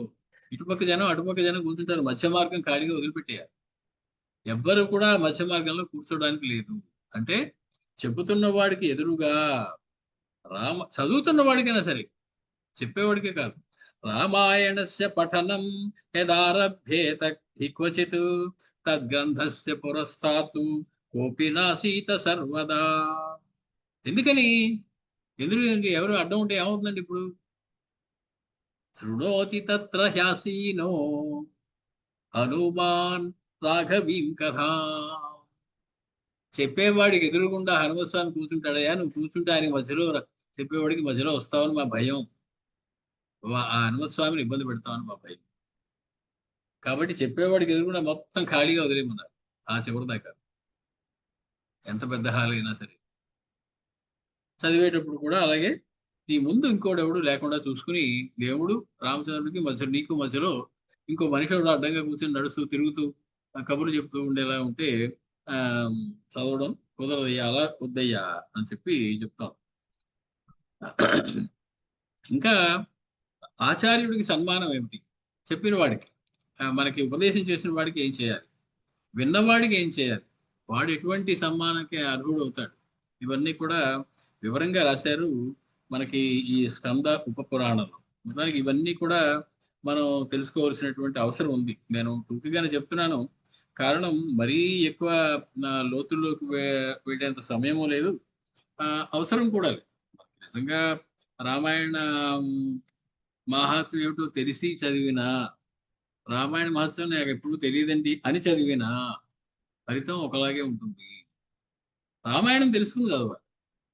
ఇటుపక్క జనం అటుపక్క జనం కూర్చుంటారు, మధ్య మార్గం ఖాళీగా వదిలిపెట్టేయాలి. ఎవ్వరు కూడా మధ్య మార్గంలో కూర్చోడానికి లేదు. అంటే చెబుతున్న వాడికి ఎదురుగా చదువుతున్న వాడికైనా సరే, చెప్పేవాడికే కాదు. రామాయణస్య పఠనం యదారభ్యేత క్వచిత్ తద్గ్రంథస్య పురస్తాతు కోపి నాసీత సర్వదా. ఎందుకని? ఎందుకండి? ఎవరు అడ్డం ఉంటే ఏమవుతుందండి? ఇప్పుడు శృణోతి తత్ర హ్యాసీనో హనుమాన్ రాఘవీం కథా. చెప్పేవాడికి ఎదురుగుండా హనుమస్వామి కూర్చుంటాడయా, నువ్వు కూర్చుంటే ఆయన మధ్యలో చెప్పేవాడికి మధ్యలో వస్తావని మా భయం, ఆ హనుమస్వామిని ఇబ్బంది పెడతామని మా భయం. కాబట్టి చెప్పేవాడికి ఎదురుగుండా మొత్తం ఖాళీగా వదిలేమన్నారు ఆ చివరి దాకా, ఎంత పెద్ద హాల్ అయినా సరే. చదివేటప్పుడు కూడా అలాగే నీ ముందు ఇంకోటి ఎవడు లేకుండా చూసుకుని దేవుడు రామచంద్రుడికి మధ్య నీకు మధ్యలో ఇంకో మనిషి ఎవడు అడ్డంగా కూర్చొని నడుస్తూ తిరుగుతూ కబుర్లు చెప్తూ ఉండేలా ఉంటే ఆ చదవడం కుదరదయ్యా, అలా వద్దయ్యా అని చెప్పి చెప్తాం. ఇంకా ఆచార్యుడికి సన్మానం ఏమిటి? చెప్పిన వాడికి, మనకి ఉపదేశం చేసిన వాడికి ఏం చేయాలి, విన్నవాడికి ఏం చేయాలి, వాడు ఎటువంటి సన్మానానికి అర్హుడు అవుతాడు, ఇవన్నీ కూడా వివరంగా రాశారు మనకి ఈ స్కంద ఉప పురాణంలో. మొత్తానికి ఇవన్నీ కూడా మనం తెలుసుకోవాల్సినటువంటి అవసరం ఉంది. నేను టూకీగానే చెప్తున్నాను, కారణం మరీ ఎక్కువ లోతుల్లోకి వెళ్ళేంత సమయము లేదు, అవసరం కూడా లేదు. నిజంగా రామాయణ మహాత్మ్యం ఏమిటో తెలిసి చదివినా, రామాయణ మహత్యం నాకు ఎప్పుడు తెలియదండి అని చదివినా ఫలితం ఒకలాగే ఉంటుంది. రామాయణం తెలుసుకుని చదవాలి.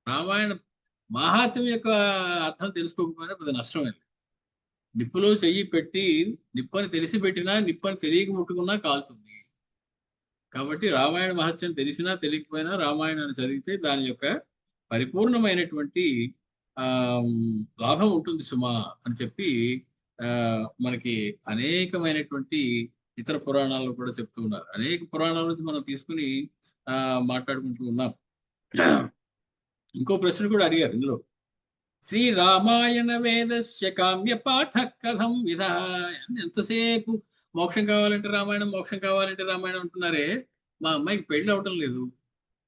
రామాయణ మహాత్మ్యం యొక్క అర్థం తెలుసుకోకపోయినా పెద్ద నష్టమే లేదు. నిప్పులో చెయ్యి పెట్టి నిప్పని తెలిసి పెట్టినా నిప్పని తెలియక ముట్టుకున్నా కాలుతుంది. కాబట్టి రామాయణ మహత్యం తెలిసినా తెలియకపోయినా రామాయణాన్ని చదివితే దాని యొక్క పరిపూర్ణమైనటువంటి లాభం ఉంటుంది సుమా అని చెప్పి మనకి అనేకమైనటువంటి ఇతర పురాణాల్లో కూడా చెప్తూ ఉన్నారు. అనేక పురాణాల నుంచి మనం తీసుకుని మాట్లాడుకుంటూ ఉన్నాం. ఇంకో ప్రశ్న కూడా అడిగారు ఇందులో, శ్రీ రామాయణ వేదస్య కామ్య పాఠ కథం విధ. ఎంతసేపు మోక్షం కావాలంటే రామాయణం, మోక్షం కావాలంటే రామాయణం అంటున్నారే, మా అమ్మాయికి పెళ్లి అవటం లేదు,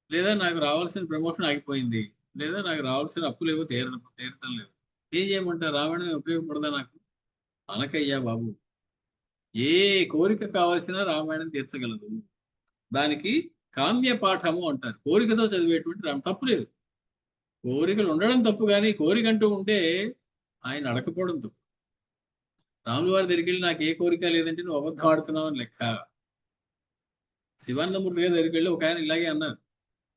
లేదా నాకు రావాల్సిన ప్రమోషన్ ఆగిపోయింది, లేదా నాకు రావాల్సిన అప్పులేవో తీరటం లేదు, ఏం చేయమంటారు? రామాయణం ఉపయోగపడదా నాకు? అనకయ్యా బాబు, ఏ కోరిక కావలసిన రామాయణం తీర్చగలదు. దానికి కామ్య పాఠము అంటారు. కోరికతో చదివేటువంటి తప్పు లేదు. కోరికలు ఉండడం తప్పు, కానీ కోరిక అంటూ ఉంటే ఆయన అడకపోవడం తప్పు. రాముల వారి దగ్గరికి వెళ్ళి నాకు ఏ కోరిక లేదంటే నువ్వు అబద్ధం ఆడుతున్నావు అని లెక్క. శివానందమూర్తి గారి దగ్గరికి వెళ్ళి ఒక ఆయన ఇలాగే అన్నారు,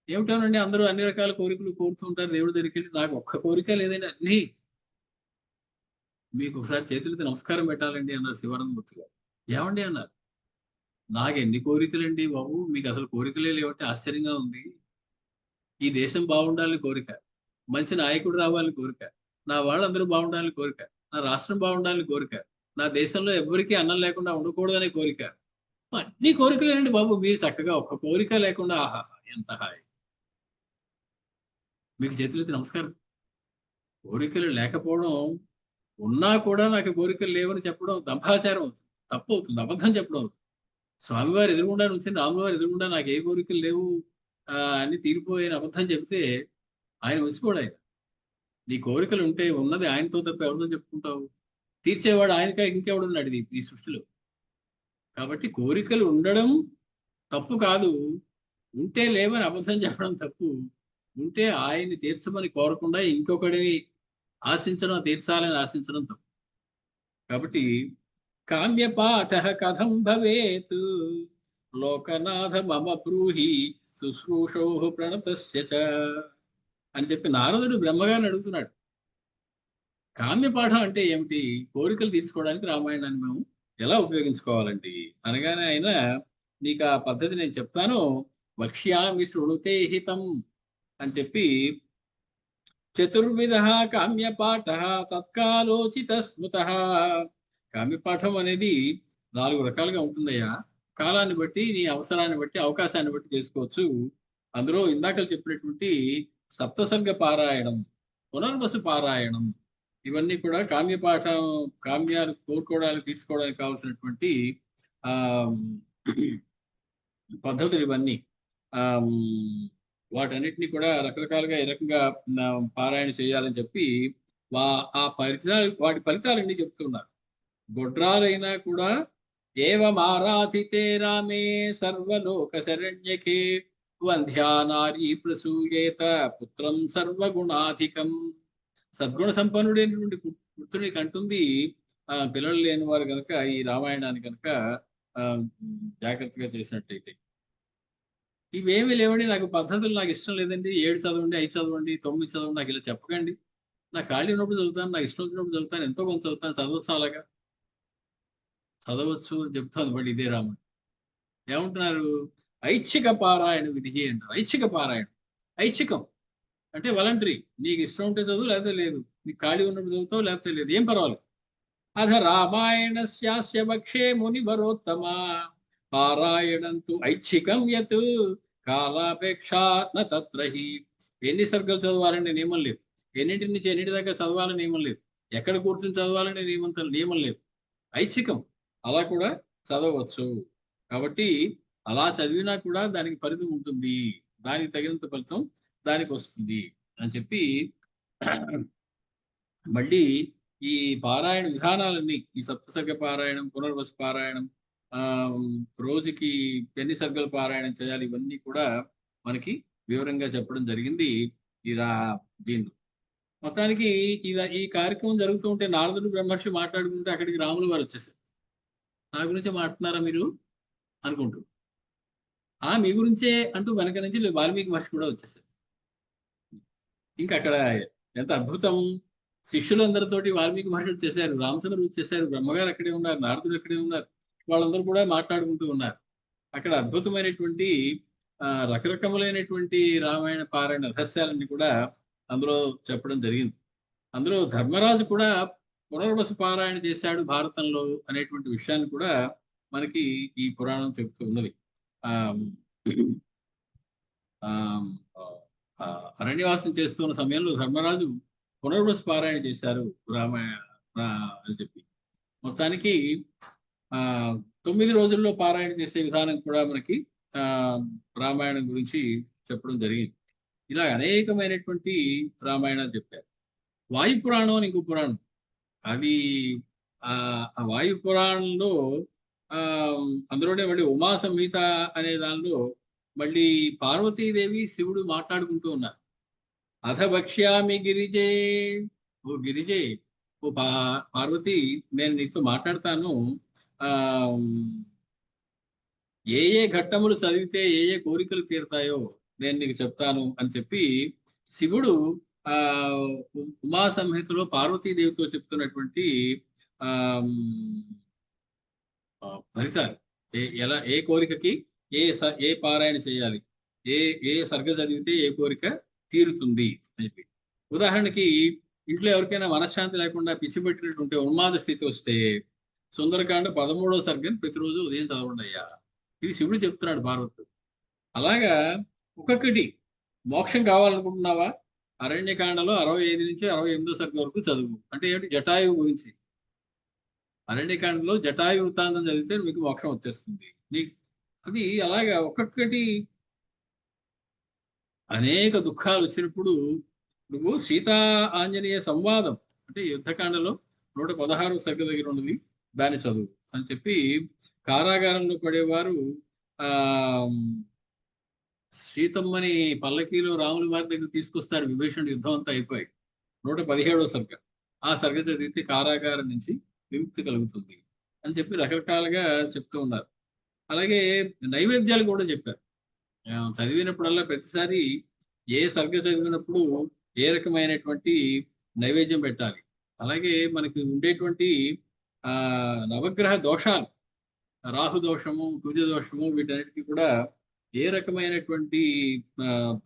ఏమిటోనండి అందరూ అన్ని రకాల కోరికలు కోరుతూ ఉంటారు, దేవుడి దగ్గరికి వెళ్ళి నాకు ఒక్క కోరిక లేదండి అన్ని. మీకు ఒకసారి చేతులతో నమస్కారం పెట్టాలండి అన్నారు శివానందమూర్తి గారు. ఏమండి అన్నారు, నాకు ఎన్ని కోరికలండి బాబు, మీకు అసలు కోరికలే లేవంటే ఆశ్చర్యంగా ఉంది. ఈ దేశం బాగుండాలని కోరిక, మంచి నాయకుడు రావాలని కోరిక, నా వాళ్ళందరూ బాగుండాలని కోరిక, నా రాష్ట్రం బాగుండాలని కోరిక, నా దేశంలో ఎవరికీ అన్నం లేకుండా ఉండకూడదనే కోరిక, అన్ని కోరికలేనండి బాబు. మీరు చక్కగా ఒక్క కోరిక లేకుండా ఆహా ఎంత హాయి. మీకు చేతులెత్తి నమస్కారం. కోరికలు లేకపోవడం, ఉన్నా కూడా నాకు కోరికలు లేవని చెప్పడం దంభాచారం అవుతుంది, తప్పు అవుతుంది, అబద్ధం చెప్పడం అవుతుంది. స్వామివారి ఎదురుగుండా నుంచి రాముల వారి ఎదురుగుండా నాకు ఏ కోరికలు లేవు అని తీరిపోయిన అబద్ధం చెప్తే ఆయన వచ్చుకోడు. ఆయన నీ కోరికలు ఉంటే ఉన్నది ఆయనతో తప్ప ఎవరితో చెప్పుకుంటావు? తీర్చేవాడు ఆయనక ఇంకెవడున్నాడు ఈ సృష్టిలో. కాబట్టి కోరికలు ఉండడం తప్పు కాదు, ఉంటే లేవని అబద్ధం చెప్పడం తప్పు. ఉంటే ఆయన్ని తీర్చమని కోరకుండా ఇంకొకడిని ఆశించడం, తీర్చాలని ఆశించడం తప్పు. కాబట్టి కామ్య పాఠ కథం భవేత్ లోకనాథ మమ బ్రూహి శుశ్రూషో ప్రణతస్య చ అని చెప్పి నారదుడు బ్రహ్మగారిని అడుగుతున్నాడు. కామ్య పాఠం అంటే ఏమిటి? కోరికలు తీర్చుకోవడానికి రామాయణాన్ని మేము ఎలా ఉపయోగించుకోవాలండి అనగానే ఆయన, నీకు ఆ పద్ధతి నేను చెప్తాను, వక్ష్యామి శృణుతే హితం అని చెప్పి, చతుర్విధ కామ్యపాఠ తత్కాలోచిత స్మృత. కామ్యపాఠం అనేది 4 రకాలుగా ఉంటుందయ్యా. కాలాన్ని బట్టి, నీ అవసరాన్ని బట్టి, అవకాశాన్ని బట్టి చేసుకోవచ్చు. అందులో ఇందాక చెప్పినటువంటి సప్తసర్గ పారాయణం, పునర్వసు పారాయణం, ఇవన్నీ కూడా కామ్యపాఠం, కామ్యాలు కోరుకోవడానికి, తీర్చుకోవడానికి కావాల్సినటువంటి పద్ధతులు ఇవన్నీ. వాటన్నిటిని కూడా రకరకాలుగా ఏ రకంగా పారాయణ చేయాలని చెప్పి వాటి ఫలితాలన్నీ చెప్తున్నారు. గొడ్రాలైనా కూడా ఏవమారాధితే రామే సర్వలోక శరణ్యకే వంధ్యా నారీ ప్రసూయేత పుత్రం సర్వగుణాధికం. సద్గుణ సంపన్నుడైనటువంటి పుత్రుని కంటుంది పిల్లలు లేని వారు కనుక ఈ రామాయణాన్ని కనుక జాగ్రత్తగా చేసినట్టయితే. ఇవేమి లేవండి, నాకు పద్ధతులు నాకు ఇష్టం లేదండి, 7 చదవండి, 5 చదవండి, 9 చదవండి, నాకు ఇలా చెప్పకండి. నాకు ఖాళీ ఉన్నప్పుడు చదువుతాను, నాకు ఇష్టం వచ్చినప్పుడు చదువుతాను, ఎంతో కొంత చదువుతాను, చదవచ్చు, అలాగా చదవచ్చు అని చెప్తాను. బట్ ఇదే రామాయణం ఏమంటున్నారు? ఐచ్ఛిక పారాయణ విధి అంటారు. ఐచ్ఛిక పారాయణం, ఐచ్ఛికం అంటే వాలంటరీ. నీకు ఇష్టం ఉంటే చదువు, లేకపోతే లేదు. నీకు ఖాళీ ఉన్నప్పుడు చదువుతావు, లేకపోతే లేదు, ఏం పర్వాలేదు. అధ రామాయణస్యాస్య భక్షే మునివరోత్తమా పారాయణంతు ఐచ్ఛికం యత్ కాలాపేక్ష న తత్రహి. ఎన్ని సర్గలు చదవాలని నియమం లేదు, ఎన్నింటి నుంచి ఎన్నింటి దాకా చదవాలని నియమం లేదు, ఎక్కడ కూర్చొని చదవాలని నియమం లేదు, ఐచ్ఛికం, అలా కూడా చదవచ్చు. కాబట్టి అలా చదివినా కూడా దానికి పరిధి ఉంటుంది, దానికి తగినంత ఫలితం దానికి వస్తుంది అని చెప్పి మళ్ళీ ఈ పారాయణ విధానాలన్నీ, ఈ సప్తసర్గ పారాయణం, పునర్వసు పారాయణం, రోజుకి ఎన్ని సర్గలు పారాయణం చేయాలి, ఇవన్నీ కూడా మనకి వివరంగా చెప్పడం జరిగింది దీనిలో. మొత్తానికి ఈ కార్యక్రమం జరుగుతూ ఉంటే నారదుడు బ్రహ్మర్షి మాట్లాడుకుంటే అక్కడికి రాములు వారు వచ్చేసారు. నా గురించే మాట్లాడుతున్నారా మీరు అనుకుంటూ, మీ గురించే అంటూ వెనక నుంచి వాల్మీకి మహర్షి కూడా వచ్చేసారు. ఇంకా అక్కడ ఎంత అద్భుతం! శిష్యులందరితోటి వాల్మీకి మహర్షి చేశారు, రామచంద్రుడు చేశారు, బ్రహ్మగారు అక్కడే ఉన్నారు, నారదుడు అక్కడే ఉన్నారు, వాళ్ళందరూ కూడా మాట్లాడుకుంటూ ఉన్నారు. అక్కడ అద్భుతమైనటువంటి రకరకములైనటువంటి రామాయణ పారాయణ రహస్యాలన్నీ కూడా అందులో చెప్పడం జరిగింది. అందులో ధర్మరాజు కూడా పునర్వసు పారాయణ చేశాడు భారతంలో అనేటువంటి విషయాన్ని కూడా మనకి ఈ పురాణం చెబుతూ ఉన్నది. అరణ్యవాసం చేస్తున్న సమయంలో ధర్మరాజు పునర్వసు పారాయణ చేశారు రామాయణ అని చెప్పి. మొత్తానికి 9 రోజుల్లో పారాయణ చేసే విధానం కూడా మనకి రామాయణం గురించి చెప్పడం జరిగింది. ఇలా అనేకమైనటువంటి రామాయణాలు చెప్పారు. వాయు పురాణం అని ఇంకో పురాణం, అది ఆ వాయు పురాణంలో అందులోనే మళ్ళీ ఉమా సంహిత అనే దానిలో మళ్ళీ పార్వతీదేవి శివుడు మాట్లాడుకుంటూ ఉన్నారు. అథ భక్ష్యామి గిరిజే, ఓ గిరిజే, ఓ పార్వతి, నేను నీతో మాట్లాడతాను, ఏ ఏ ఘట్టములు చదివితే ఏ ఏ కోరికలు తీరుతాయో నేను నీకు చెప్తాను అని చెప్పి శివుడు ఉమా సంహితలో పార్వతీదేవితో చెప్తున్నటువంటి ఫలితాలు, ఏ కోరికకి ఏ పారాయణ చేయాలి, ఏ సర్గ చదివితే ఏ కోరిక తీరుతుంది అని చెప్పి. ఉదాహరణకి ఇంట్లో ఎవరికైనా మనశ్శాంతి లేకుండా పిచ్చి పెట్టినట్టుంటే, ఉన్మాద స్థితి వస్తే సుందరకాండ 13వ సర్గని ప్రతిరోజు ఉదయం చదవండి అయ్యా, ఇది శివుడు చెప్తున్నాడు పార్వతి. అలాగా ఒక్కొక్కటి. మోక్షం కావాలనుకుంటున్నావా, అరణ్యకాండలో 65 నుంచి 68వ సర్గ వరకు చదువు. అంటే ఏమిటి? జటాయువు గురించి. అరణ్యకాండలో జటాయు వృత్తాంతం చదివితే మీకు మోక్షం వచ్చేస్తుంది. అది అలాగా ఒక్కొక్కటి. అనేక దుఃఖాలు వచ్చినప్పుడు నువ్వు సీతా ఆంజనేయ సంవాదం అంటే యుద్ధకాండలో 116వ సర్గ దగ్గర ఉన్నది, దాన్ని చదువు అని చెప్పి కారాగారంలో పడేవారు సీతమ్మని పల్లకీలో రాముల వారి దగ్గర తీసుకొస్తారు. విభీషణుడు యుద్ధం అంతా అయిపోయి 117వ సర్గ, ఆ సర్గ చదివితే కారాగారం నుంచి విముక్తి కలుగుతుంది అని చెప్పి రకరకాలుగా చెప్తూ ఉన్నారు. అలాగే నైవేద్యాలు కూడా చెప్పారు. చదివినప్పుడల్లా ప్రతిసారి ఏ సర్గ చదివినప్పుడు ఏ రకమైనటువంటి నైవేద్యం పెట్టాలి. అలాగే మనకి ఉండేటువంటి నవగ్రహ దోషాలు, రాహు దోషము, కుజ దోషము, వీటన్నిటికీ కూడా ఏ రకమైనటువంటి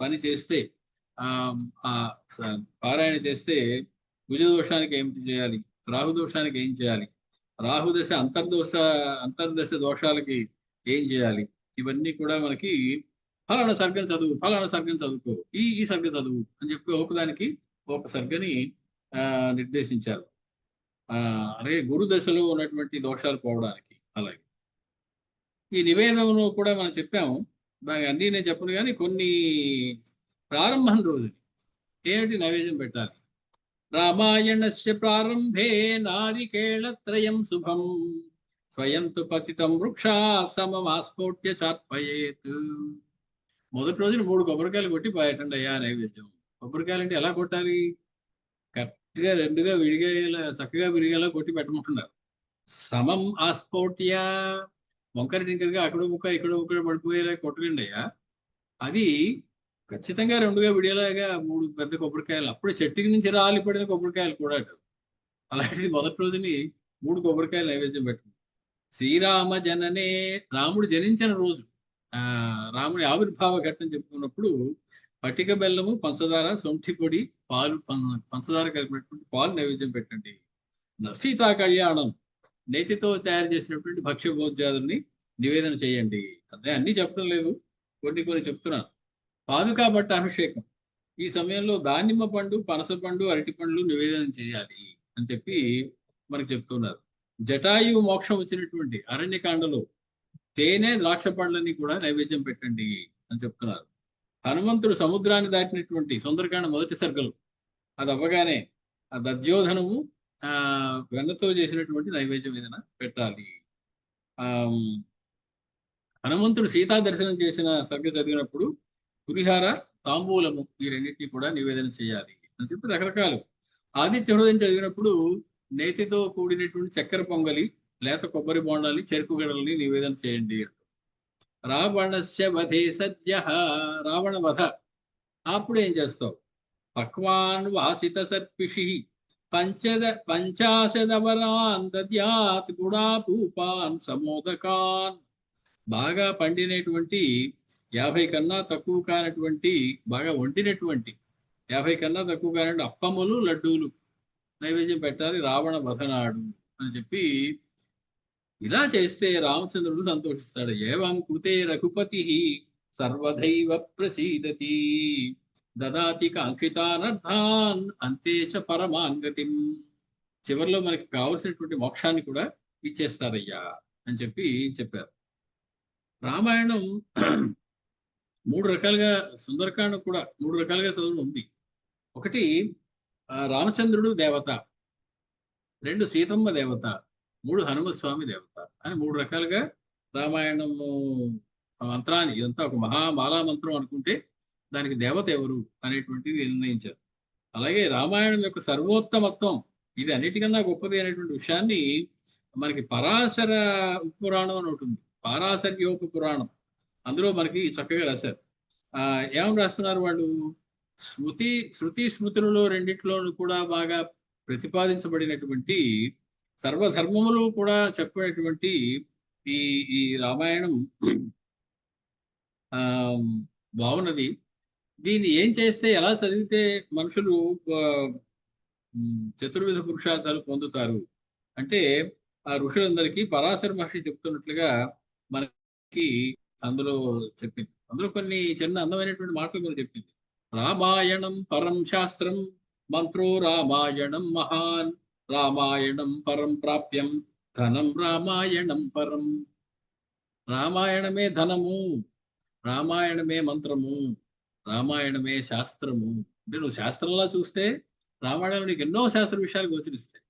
పని చేస్తే, పారాయణ చేస్తే కుజ దోషానికి ఏం చేయాలి, రాహు దోషానికి ఏం చేయాలి, రాహుదశ అంతర్దశ దోషాలకి ఏం చేయాలి, ఇవన్నీ కూడా మనకి ఫలానా సర్గం చదువు, ఫలానా సర్గం చదువుకో, ఈ సర్గ చదువు అని చెప్పి ఒకదానికి ఒక సర్గని నిర్దేశించారు. అలాగే గురు దశలో ఉన్నటువంటి దోషాలు పోవడానికి. అలాగే ఈ నివేదనను కూడా మనం చెప్పాము, దానికి అన్నీ నేను చెప్పను కానీ కొన్ని ప్రారంభం రోజుని ఏమిటి నైవేద్యం పెట్టాలి. రామాయణస్య ప్రారంభే నారికేళత్రయం శుభం స్వయం తు పతితం వృక్షా సమమాస్ఫోట్య చార్పయేత్. మొదటి రోజున 3 కొబ్బరికాయలు కొట్టి పాయటండి అయ్యా నైవేద్యం. కొబ్బరికాయలు అంటే ఎలా కొట్టాలి? కరెక్ట్గా 2గా విడిగా చక్కగా విరిగేలా కొట్టి పెట్టమంటున్నారు. సమం ఆస్ఫోట్య, వంకర టింకరగా అక్కడ ముక్క ఇక్కడ ముక్క పడిపోయేలా కొట్టకండి అయ్యా. అది ఖచ్చితంగా 2గా విడిగేలాగా 3 పెద్ద కొబ్బరికాయలు, అప్పుడే చెట్టుకి నుంచి రాలి పడిన కొబ్బరికాయలు కూడా కాదు. అలాంటిది మొదటి రోజుని 3 కొబ్బరికాయలు నైవేద్యం పెట్టండి. శ్రీరామ జననే, రాముడు జనించిన రోజు, రాముడి ఆవిర్భావ ఘట్టం చెప్పుకున్నప్పుడు పటిక బెల్లము, పంచదార, సొంఠి పొడి, పాలు, పంచదార కలిపినటువంటి పాలు నైవేద్యం పెట్టండి. సీతా కళ్యాణం, నేతితో తయారు చేసినటువంటి భక్ష్య భోజ్యాదుల్ని నివేదన చేయండి. అదే అన్ని చెప్పడం లేదు, కొన్ని చెప్తున్నాను. పాదుకా బట్ట అభిషేకం, ఈ సమయంలో దానిమ్మ పండు, పనస పండు, అరటి పండ్లు నివేదన చేయాలి అని చెప్పి మనకు చెప్తున్నారు. జటాయు మోక్షం వచ్చినటువంటి అరణ్యకాండలో తేనె, ద్రాక్ష పండ్లని కూడా నైవేద్యం పెట్టండి అని చెప్తున్నారు. హనుమంతుడు సముద్రాన్ని దాటినటువంటి సుందరకాండ మొదటి సర్గలు, అది అవ్వగానే ఆ దధ్యోధనము వెన్నతో చేసినటువంటి నైవేద్యం ఏదైనా పెట్టాలి. ఆ హనుమంతుడు సీతా దర్శనం చేసిన సర్గ చదివినప్పుడు పులిహార, తాంబూలము, ఈ రెండింటినీ కూడా నివేదన చేయాలి అని చెప్పి రకరకాలు. ఆదిత్య హృదయం చదివినప్పుడు నేతితో కూడినటువంటి చక్కెర పొంగలి, లేత కొబ్బరి బోండాలి, చెరుకు గడల్ని నివేదన చేయండి. రావణస్య వధే సద్య, రావణ వధ అప్పుడు ఏం చేస్తావు? పక్వాన్ వాసిత సర్పిషి పంచాశదవరాన్ దద్యాత్ గుడాపూపాన్ సమోదకాన్, బాగా పండినటువంటి 50 కన్నా తక్కువ కానటువంటి, బాగా వండినటువంటి 50 కన్నా తక్కువ కానటువంటి అప్పములు, లడ్డూలు నైవేద్యం పెట్టాలి రావణ వధనాడు అని చెప్పి. ఇలా చేస్తే రామచంద్రుడు సంతోషిస్తాడు. ఏవం కృతే రఘుపతి సర్వదైవ ప్రసీదతి, దదాతి కాంక్షితానర్థాన్ అంతేచ పరమాంగతిం, చివరిలో మనకి కావలసినటువంటి మోక్షాన్ని కూడా ఇచ్చేస్తారయ్యా అని చెప్పి చెప్పారు. రామాయణం 3 రకాలుగా, సుందరకాండ కూడా 3 రకాలుగా చదువు ఉంది. ఒకటి రామచంద్రుడు దేవత, 2 సీతమ్మ దేవత, 3 హనుమస్వామి దేవత అని 3 రకాలుగా రామాయణము మంత్రాన్ని, ఇదంతా ఒక మహామాలా మంత్రం అనుకుంటే దానికి దేవత ఎవరు అనేటువంటిది నిర్ణయించారు. అలాగే రామాయణం యొక్క సర్వోత్తమత్వం, ఇది అన్నిటికన్నా గొప్పది అనేటువంటి విషయాన్ని మనకి పరాశర పురాణం అని ఉంటుంది, పారాశర్యోప పురాణం, అందులో మనకి చక్కగా రాశారు. ఏమని రాస్తున్నారు వాళ్ళు? శృతి స్మృతులలో రెండిట్లోనూ కూడా బాగా ప్రతిపాదించబడినటువంటి సర్వధర్మములు కూడా చెప్పినటువంటి ఈ రామాయణం బాగున్నది. దీన్ని ఏం చేస్తే, ఎలా చదివితే మనుషులు చతుర్విధ పురుషార్థాలు పొందుతారు అంటే, ఆ ఋషులందరికీ పరాశర మహర్షి చెప్తున్నట్లుగా మనకి అందులో చెప్పింది. అందులో కొన్ని చిన్న అందమైనటువంటి మాటలు కూడా చెప్పింది. రామాయణం పరం శాస్త్రం, మంత్రో రామాయణం మహాన్, రామాయణం పరం ప్రాప్యం, ధనం రామాయణం పరం. రామాయణమే ధనము, రామాయణమే మంత్రము, రామాయణమే శాస్త్రము. అంటే నువ్వు శాస్త్రంలా చూస్తే రామాయణంలో నీకు ఎన్నో శాస్త్ర విషయాలు గోచరిస్తాయి.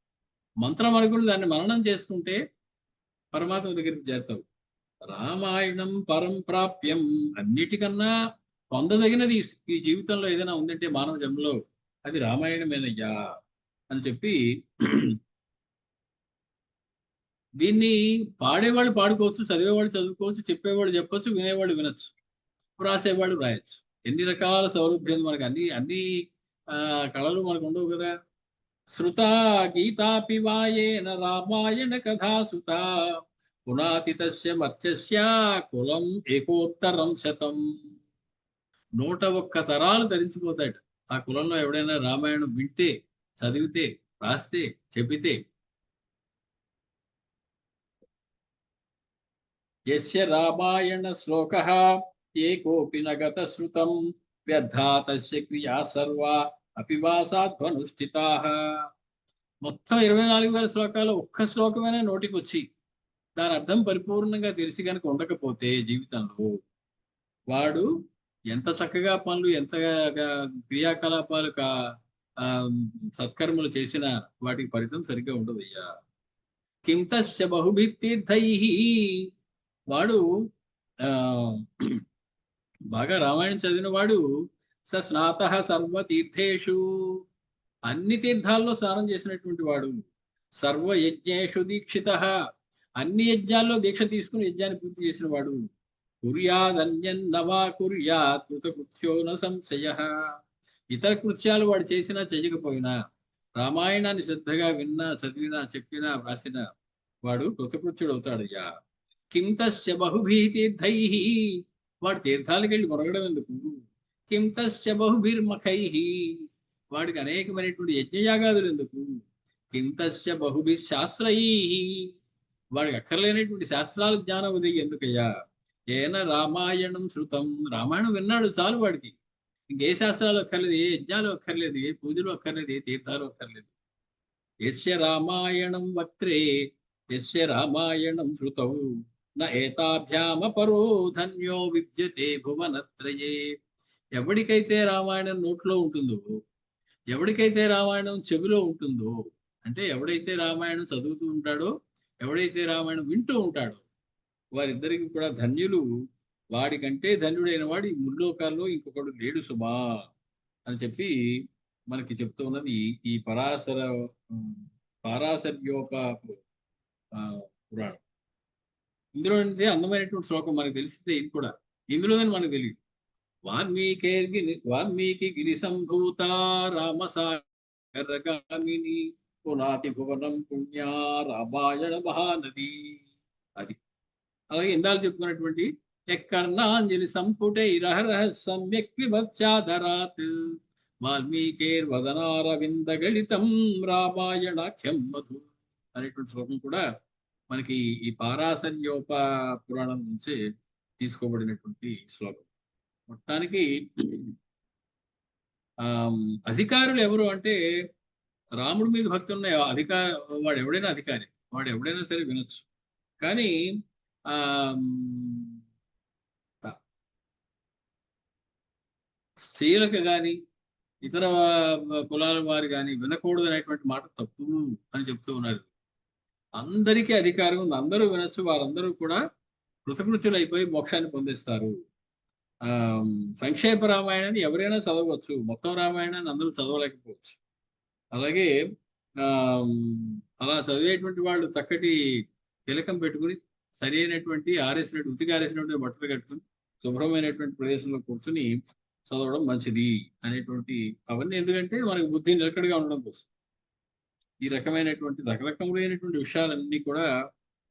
మంత్రం అనుకుని దాన్ని మననం చేసుకుంటే పరమాత్మ దగ్గరికి చేరుతావు. రామాయణం పరం ప్రాప్యం, అన్నిటికన్నా పొందదగినది ఈ జీవితంలో ఏదైనా ఉందంటే మానవ జన్మలో అది రామాయణమేనయ్యా అని చెప్పి, దీన్ని పాడేవాళ్ళు పాడుకోవచ్చు, చదివేవాళ్ళు చదువుకోవచ్చు, చెప్పేవాళ్ళు చెప్పొచ్చు, వినేవాళ్ళు వినొచ్చు, రాసేవాళ్ళు రాయొచ్చు. ఎన్ని రకాల సౌలభ్యం మనకు, అన్ని కళలు మనకు ఉండవు కదా. శృతా గీతాపి వాయేన రామాయణ కథాసుత, పునాతితస్య మర్త్యస్య కులం ఏకోత్తరం శతం. 101 తరాలు ధరించిపోతాడు ఆ కులంలో ఎవడైనా రామాయణం వింటే, చదివితే, రాస్తే, చెప్పితే. యస్య రామాయణ శ్లోకః ఏకోపి నగత శృతం, వ్యర్థా తస్య క్రియా సర్వా అపివాసాధ్వనుష్ఠితాః. మొత్తం 24,000 శ్లోకాలు ఒక్క శ్లోకమైనా నోటికి వచ్చి దాని అర్థం పరిపూర్ణంగా తెలిసి కనుక ఉండకపోతే జీవితంలో వాడు ఎంత చక్కగా పనులు, ఎంత క్రియాకలాపాలు, సత్కర్మలు చేసినా వాటికి ఫలితం సరిగ్గా ఉండదయ్యా. కిం తస్య బహుభిత్తీర్థైః, వాడు బాగా రామాయణం చదివిన వాడు స స్నాతః సర్వతీర్థేషు, అన్ని తీర్థాల్లో స్నానం చేసినటువంటి వాడు, సర్వయజ్ఞేషు దీక్షితః, అన్ని యజ్ఞాల్లో దీక్ష తీసుకుని యజ్ఞాన్ని పూర్తి చేసిన వాడు, కుర్యాదన్యన్నవా కుర్యాత్ కృతకృత్యో న సంశయః, ఇతర కృత్యాలు వాడు చేసినా చేయకపోయినా రామాయణాన్ని శ్రద్ధగా విన్నా, చదివినా, చెప్పినా, వ్రాసినా వాడు కృతకృత్యుడు అవుతాడయ్యా. కిం తస్య బహుభిః తీర్థైః, వాడు తీర్థాలకు వెళ్ళి మునగడం ఎందుకు? కిం తస్య బహుభిర్మఖై, వాడికి అనేకమైనటువంటి యజ్ఞయాగాదులు ఎందుకు? కిం తస్య బహుభిర్ శాస్త్రై, వాడికి అక్కర్లేనటువంటి శాస్త్రాల జ్ఞానం ఉదయం ఎందుకయ్యా? ఏన రామాయణం శృతం, రామాయణం విన్నాడు చాలు వాడికి, ఇంకే శాస్త్రాలు అక్కర్లేదు, ఏ యజ్ఞాలు అక్కర్లేదు, ఏ పూజలు అక్కర్లేదు, ఏ తీర్థాలు అక్కర్లేదు. యస్య రామాయణం వక్త్రే యస్య రామాయణం శృతౌ న ఏతాభ్యామపరో ధన్యో విద్యతే భువనత్రయే. ఎవడికైతే రామాయణం నోట్లో ఉంటుందో, ఎవడికైతే రామాయణం చెవిలో ఉంటుందో, అంటే ఎవడైతే రామాయణం చదువుతూ ఉంటాడో, ఎవడైతే రామాయణం వింటూ ఉంటాడో, వారిద్దరికి కూడా ధన్యులు. వాడికంటే ధన్యుడైన వాడు ఈ ముల్లోకాల్లో ఇంకొకడు లేడు సుమా అని చెప్పి మనకి చెప్తూ ఉన్నది ఈ పారాశర్యోప పురాణం. ఇందులో నుంచి అందమైనటువంటి శ్లోకం మనకు తెలిసిందే. ఇది కూడా ఇందులోనే మనకు తెలియదు. వాల్మీకి గిరి సంభూత రామసాగరగామిని పునాతి భువనం పుణ్యా రామాయణ మహానది. అది అలాగే ఇందాలు చెప్పుకున్నటువంటి ఎక్కర్ణాంజలి సంపుటైరహరః సమ్యక్ విభత్స్యాధరాత్ వాల్మీకేర్వదనారవిందగళితం రామాయణాఖ్యం మధు అనేటువంటి శ్లోకం కూడా మనకి ఈ పారాశర్యోప పురాణం నుంచి తీసుకోబడినటువంటి శ్లోకం. మొత్తానికి అధికారులు ఎవరు అంటే, రాముడి మీద భక్తి ఉన్న వాడు ఎవడైనా అధికారి, వాడు ఎవడైనా సరే వినొచ్చు. కానీ స్త్రీలకు కానీ ఇతర కులాల వారు కానీ వినకూడదు అనేటువంటి మాట తప్పు అని చెప్తూ ఉన్నారు. అందరికీ అధికారం ఉంది, అందరూ వినొచ్చు. వారందరూ కూడా కృతకృత్యులు అయిపోయి మోక్షాన్ని పొందిస్తారు. సంక్షేప రామాయణాన్ని ఎవరైనా చదవచ్చు, మొత్తం రామాయణాన్ని అందరూ చదవలేకపోవచ్చు. అలాగే అలా చదివేటువంటి వాళ్ళు చక్కటి తిలకం పెట్టుకుని సరి అయినటువంటి ఉతికి ఆరేసినటువంటి బట్టలు కట్టుకుని శుభ్రమైనటువంటి ప్రదేశంలో కూర్చుని చదవడం మంచిది అనేటువంటి అవన్నీ. ఎందుకంటే మనకి బుద్ధి నిలకడగా ఉండడం కోసం ఈ రకమైనటువంటి రకరకములైనటువంటి విషయాలన్నీ కూడా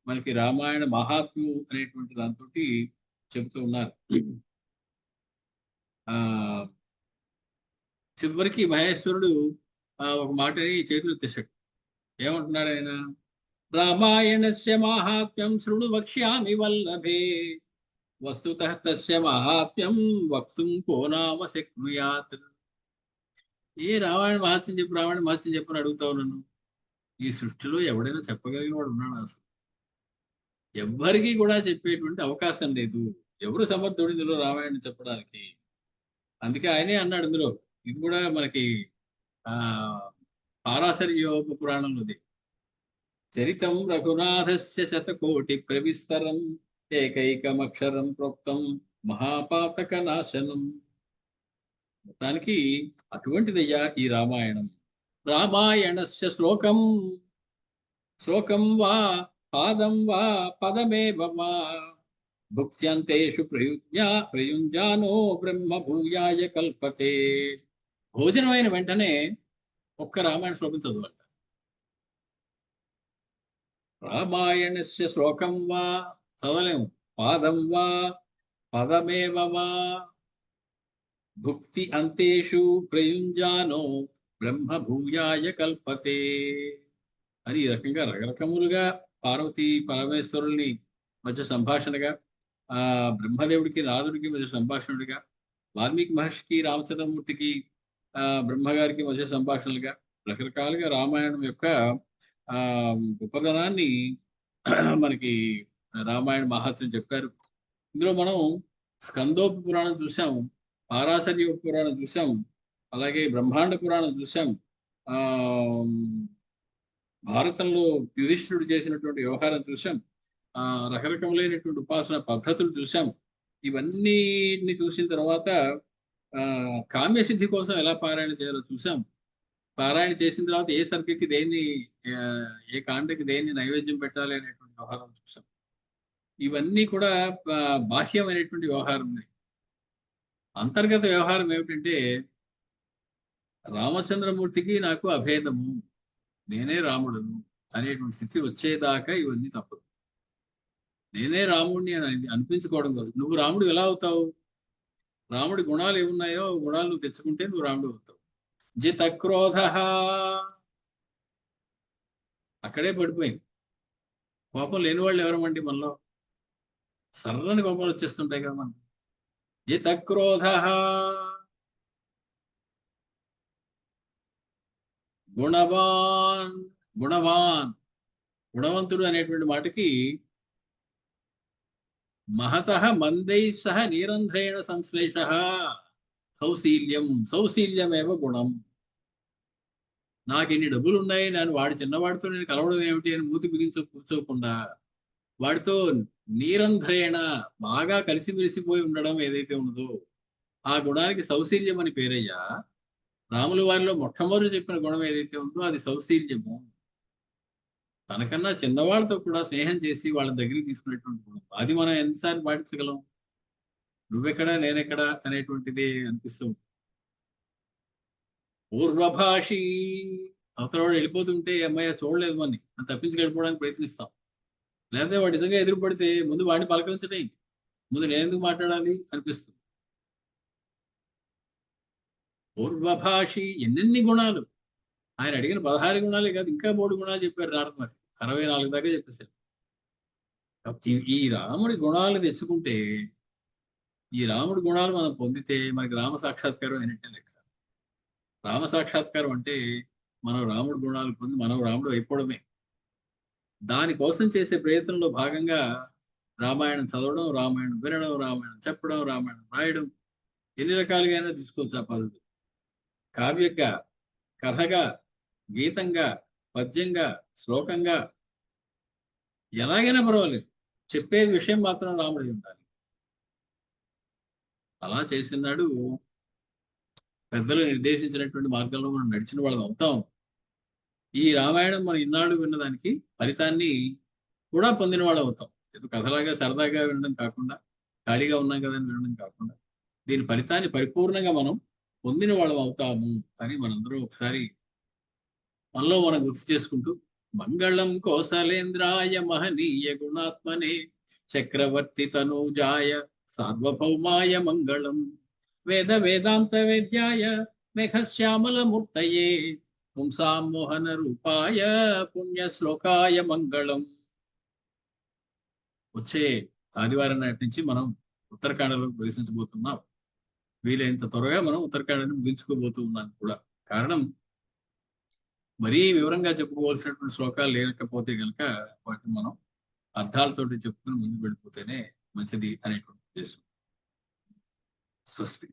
మనకి రామాయణ మహాత్మ్యం అనేటువంటి దాంతో చెబుతూ ఉన్నారు. చివరికి మహేశ్వరుడు ఒక మాటని చేతులు తెచ్చాడు. ఏమంటున్నాడు ఆయన? రామాయణస్య మాహాత్మ్యం శృణు వక్ష్యామి వల్లభే వస్తుతః తస్య మాహాత్మ్యం వక్తుం కో నామ శక్నుయాత్. రామాయణ మహత్యం చెప్పని అడుగుతావు నన్ను? ఈ సృష్టిలో ఎవడైనా చెప్పగలిగిన వాడు ఉన్నాడు? అసలు ఎవ్వరికీ కూడా చెప్పేటువంటి అవకాశం లేదు. ఎవరు సమర్థుడు ఇందులో రామాయణం చెప్పడానికి? అందుకే ఆయనే అన్నాడు ఇందులో. ఇది కూడా మనకి పారాశర్యోప పురాణంలోది. చరితం రఘునాథస్య శతకోటి ప్రవిస్తరం ఏకైకమక్షరం ప్రోక్తం మహాపాతక నాశనం. మొత్తానికి అటువంటిదయ్యా ఈ రామాయణం. రామాయణస్య శ్లోకం వా పాదం వా పదమేవ వా భుక్త్యంతేషు ప్రయుంజానో బ్రహ్మ భూయాయ కల్పతే. భోజనమైన వెంటనే ఒక్క రామాయణ శ్లోకం చదవండి. రామాయణస్య శ్లోకం వా చదవలేము, పాదం వా పదమేవ వా భుక్తి అంతేషు ప్రయుంజానో బ్రహ్మ భూయాయ కల్పతే అని ఈ రకంగా రకరకములుగా పార్వతీ పరమేశ్వరుల్ని మధ్య సంభాషణగా, బ్రహ్మదేవుడికి నారదుడికి మధ్య సంభాషణుడిగా, వాల్మీకి మహర్షికి రామచంద్రమూర్తికి బ్రహ్మగారికి మధ్య సంభాషణలుగా రకరకాలుగా రామాయణం యొక్క గొప్పదనాన్ని మనకి రామాయణ మహాత్మ్యం చెప్పారు. ఇందులో మనం స్కందోప పురాణం చూసాం, పారాశర్యోప పురాణం చూసాం, అలాగే బ్రహ్మాండ పురాణం చూసాం, భారతంలో యుధిష్ఠిరుడు చేసినటువంటి వ్యవహారం చూసాం, రకరకములైనటువంటి ఉపాసన పద్ధతులు చూసాం. ఇవన్నీ చూసిన తర్వాత కామ్యసిద్ధి కోసం ఎలా పారాయణ చేయాలో చూసాం. పారాయణ చేసిన తర్వాత ఏ సర్గకి దేన్ని, ఏ కాండకి దేన్ని నైవేద్యం పెట్టాలి అనేటువంటి వ్యవహారం చూసాం. ఇవన్నీ కూడా బాహ్యమైనటువంటి వ్యవహారం. అంతర్గత వ్యవహారం ఏమిటంటే, రామచంద్రమూర్తికి నాకు అభేదము, నేనే రాముడును అనేటువంటి స్థితి వచ్చేదాకా ఇవన్నీ తప్పదు. నేనే రాముడిని అని అనిపించుకోవడం కాదు. నువ్వు రాముడు ఎలా అవుతావు? రాముడి గుణాలు ఏమున్నాయో ఆ గుణాలు నువ్వు తెచ్చుకుంటే నువ్వు రాముడు అవుతావు. జిత క్రోధ, అక్కడే పడిపోయింది. కోపం లేని వాళ్ళు ఎవరమండి మనలో? సర్రని కోపాలు వచ్చేస్తుంటాయి కదా మనం. జిత క్రోధ, గుణవాన్, గుణవాన్, గుణవంతుడు అనేటువంటి మాటకి మహతః మందై సహ నిరంధ్రేణ సంశ్లేష సౌశీల్యం, సౌశీల్యమేవ గుణం. నాకు ఇన్ని డబ్బులు ఉన్నాయి, నేను వాడి చిన్నవాడితో నేను కలవడం ఏమిటి అని మూతి బిగించు కూర్చోకుండా వాడితో నిరంధ్రేణ బాగా కలిసిమెలిసిపోయి ఉండడం ఏదైతే ఉన్నదో ఆ గుణానికి సౌశీల్యం అని పేరయ్యా. రాముల వారిలో మొట్టమొదటి చెప్పిన గుణం ఏదైతే ఉందో అది సౌశీల్యము. తనకన్నా చిన్నవాళ్ళతో కూడా స్నేహం చేసి వాళ్ళ దగ్గరికి తీసుకునేటువంటి గుణం. అది మనం ఎన్నిసార్లు పాటించగలం? నువ్వెక్కడా నేనెక్కడా అనేటువంటిది అనిపిస్తుంది. పూర్వభాషి, అవతల వాడు వెళ్ళిపోతుంటే అమ్మాయి చూడలేదు మనని అని తప్పించి వెళ్ళిపోవడానికి ప్రయత్నిస్తాం. లేకపోతే వాడు నిజంగా ఎదురు పడితే ముందు వాడిని పలకరించడం, ముందు నేను ఎందుకు మాట్లాడాలి అనిపిస్తుంది. పూర్వభాషి, ఎన్నెన్ని గుణాలు! ఆయన అడిగిన 16 గుణాలే కాదు, ఇంకా 3 గుణాలు చెప్పారు నారద మరి. 64 దాకా చెప్పేశారు. ఈ రాముడి గుణాలు తెచ్చుకుంటే, ఈ రాముడి గుణాలు మనం పొందితే మనకి రామ సాక్షాత్కారం అయినట్టే లెక్క. రామ సాక్షాత్కారం అంటే మనం రాముడి గుణాలు పొంది మనం రాముడు అయిపోవడమే. దానికోసం చేసే ప్రయత్నంలో భాగంగా రామాయణం చదవడం, రామాయణం వినడం, రామాయణం చెప్పడం, రామాయణం రాయడం, ఎన్ని రకాలుగా తీసుకోవచ్చు ఆ పద్ధతి. కావ్యంగా, కథగా, గీతంగా, పద్యంగా, శ్లోకంగా, ఎలాగైనా పర్వాలేదు, చెప్పే విషయం మాత్రం రాముడి ఉండాలి. అలా చేసినాడు. పెద్దలు నిర్దేశించినటువంటి మార్గంలో మనం నడిచిన వాళ్ళం అవుతాం. ఈ రామాయణం మనం ఇన్నాళ్ళు విన్నదానికి ఫలితాన్ని కూడా పొందిన వాళ్ళం అవుతాం. ఏదో కథలాగా సరదాగా వినడం కాకుండా, ఖాళీగా ఉన్నాం కదా అని వినడం కాకుండా, దీని ఫలితాన్ని పరిపూర్ణంగా మనం పొందిన వాళ్ళం అవుతాము అని మనందరూ ఒకసారి మనలో మనం గుర్తు చేసుకుంటూ, మంగళం కోసలేంద్రాయ మహనీయ గుణాత్మనే చక్రవర్తి తనూజాయ సార్వభౌమాయ మంగళం వేద వేదాంత వేద్యాయ మేఘశ్యామల మూర్తయే పుంసాం మోహన రూపాయ పుణ్య శ్లోకాయ మంగళం. వచ్చే ఆదివారం నాటి నుంచి మనం ఉత్తరాఖండలో ప్రవేశించబోతున్నాం. వీలైనంత త్వరగా మనం ఉత్తరాఖండని ముగించుకోబోతూ ఉన్నాం కూడా. కారణం, మరీ వివరంగా చెప్పుకోవాల్సినటువంటి శ్లోకాలు లేకపోతే కనుక వాటిని మనం అర్థాలతోటి చెప్పుకుని ముందుకు వెళ్ళిపోతేనే మంచిది అనేటువంటి ఉద్దేశం. స్వస్తి.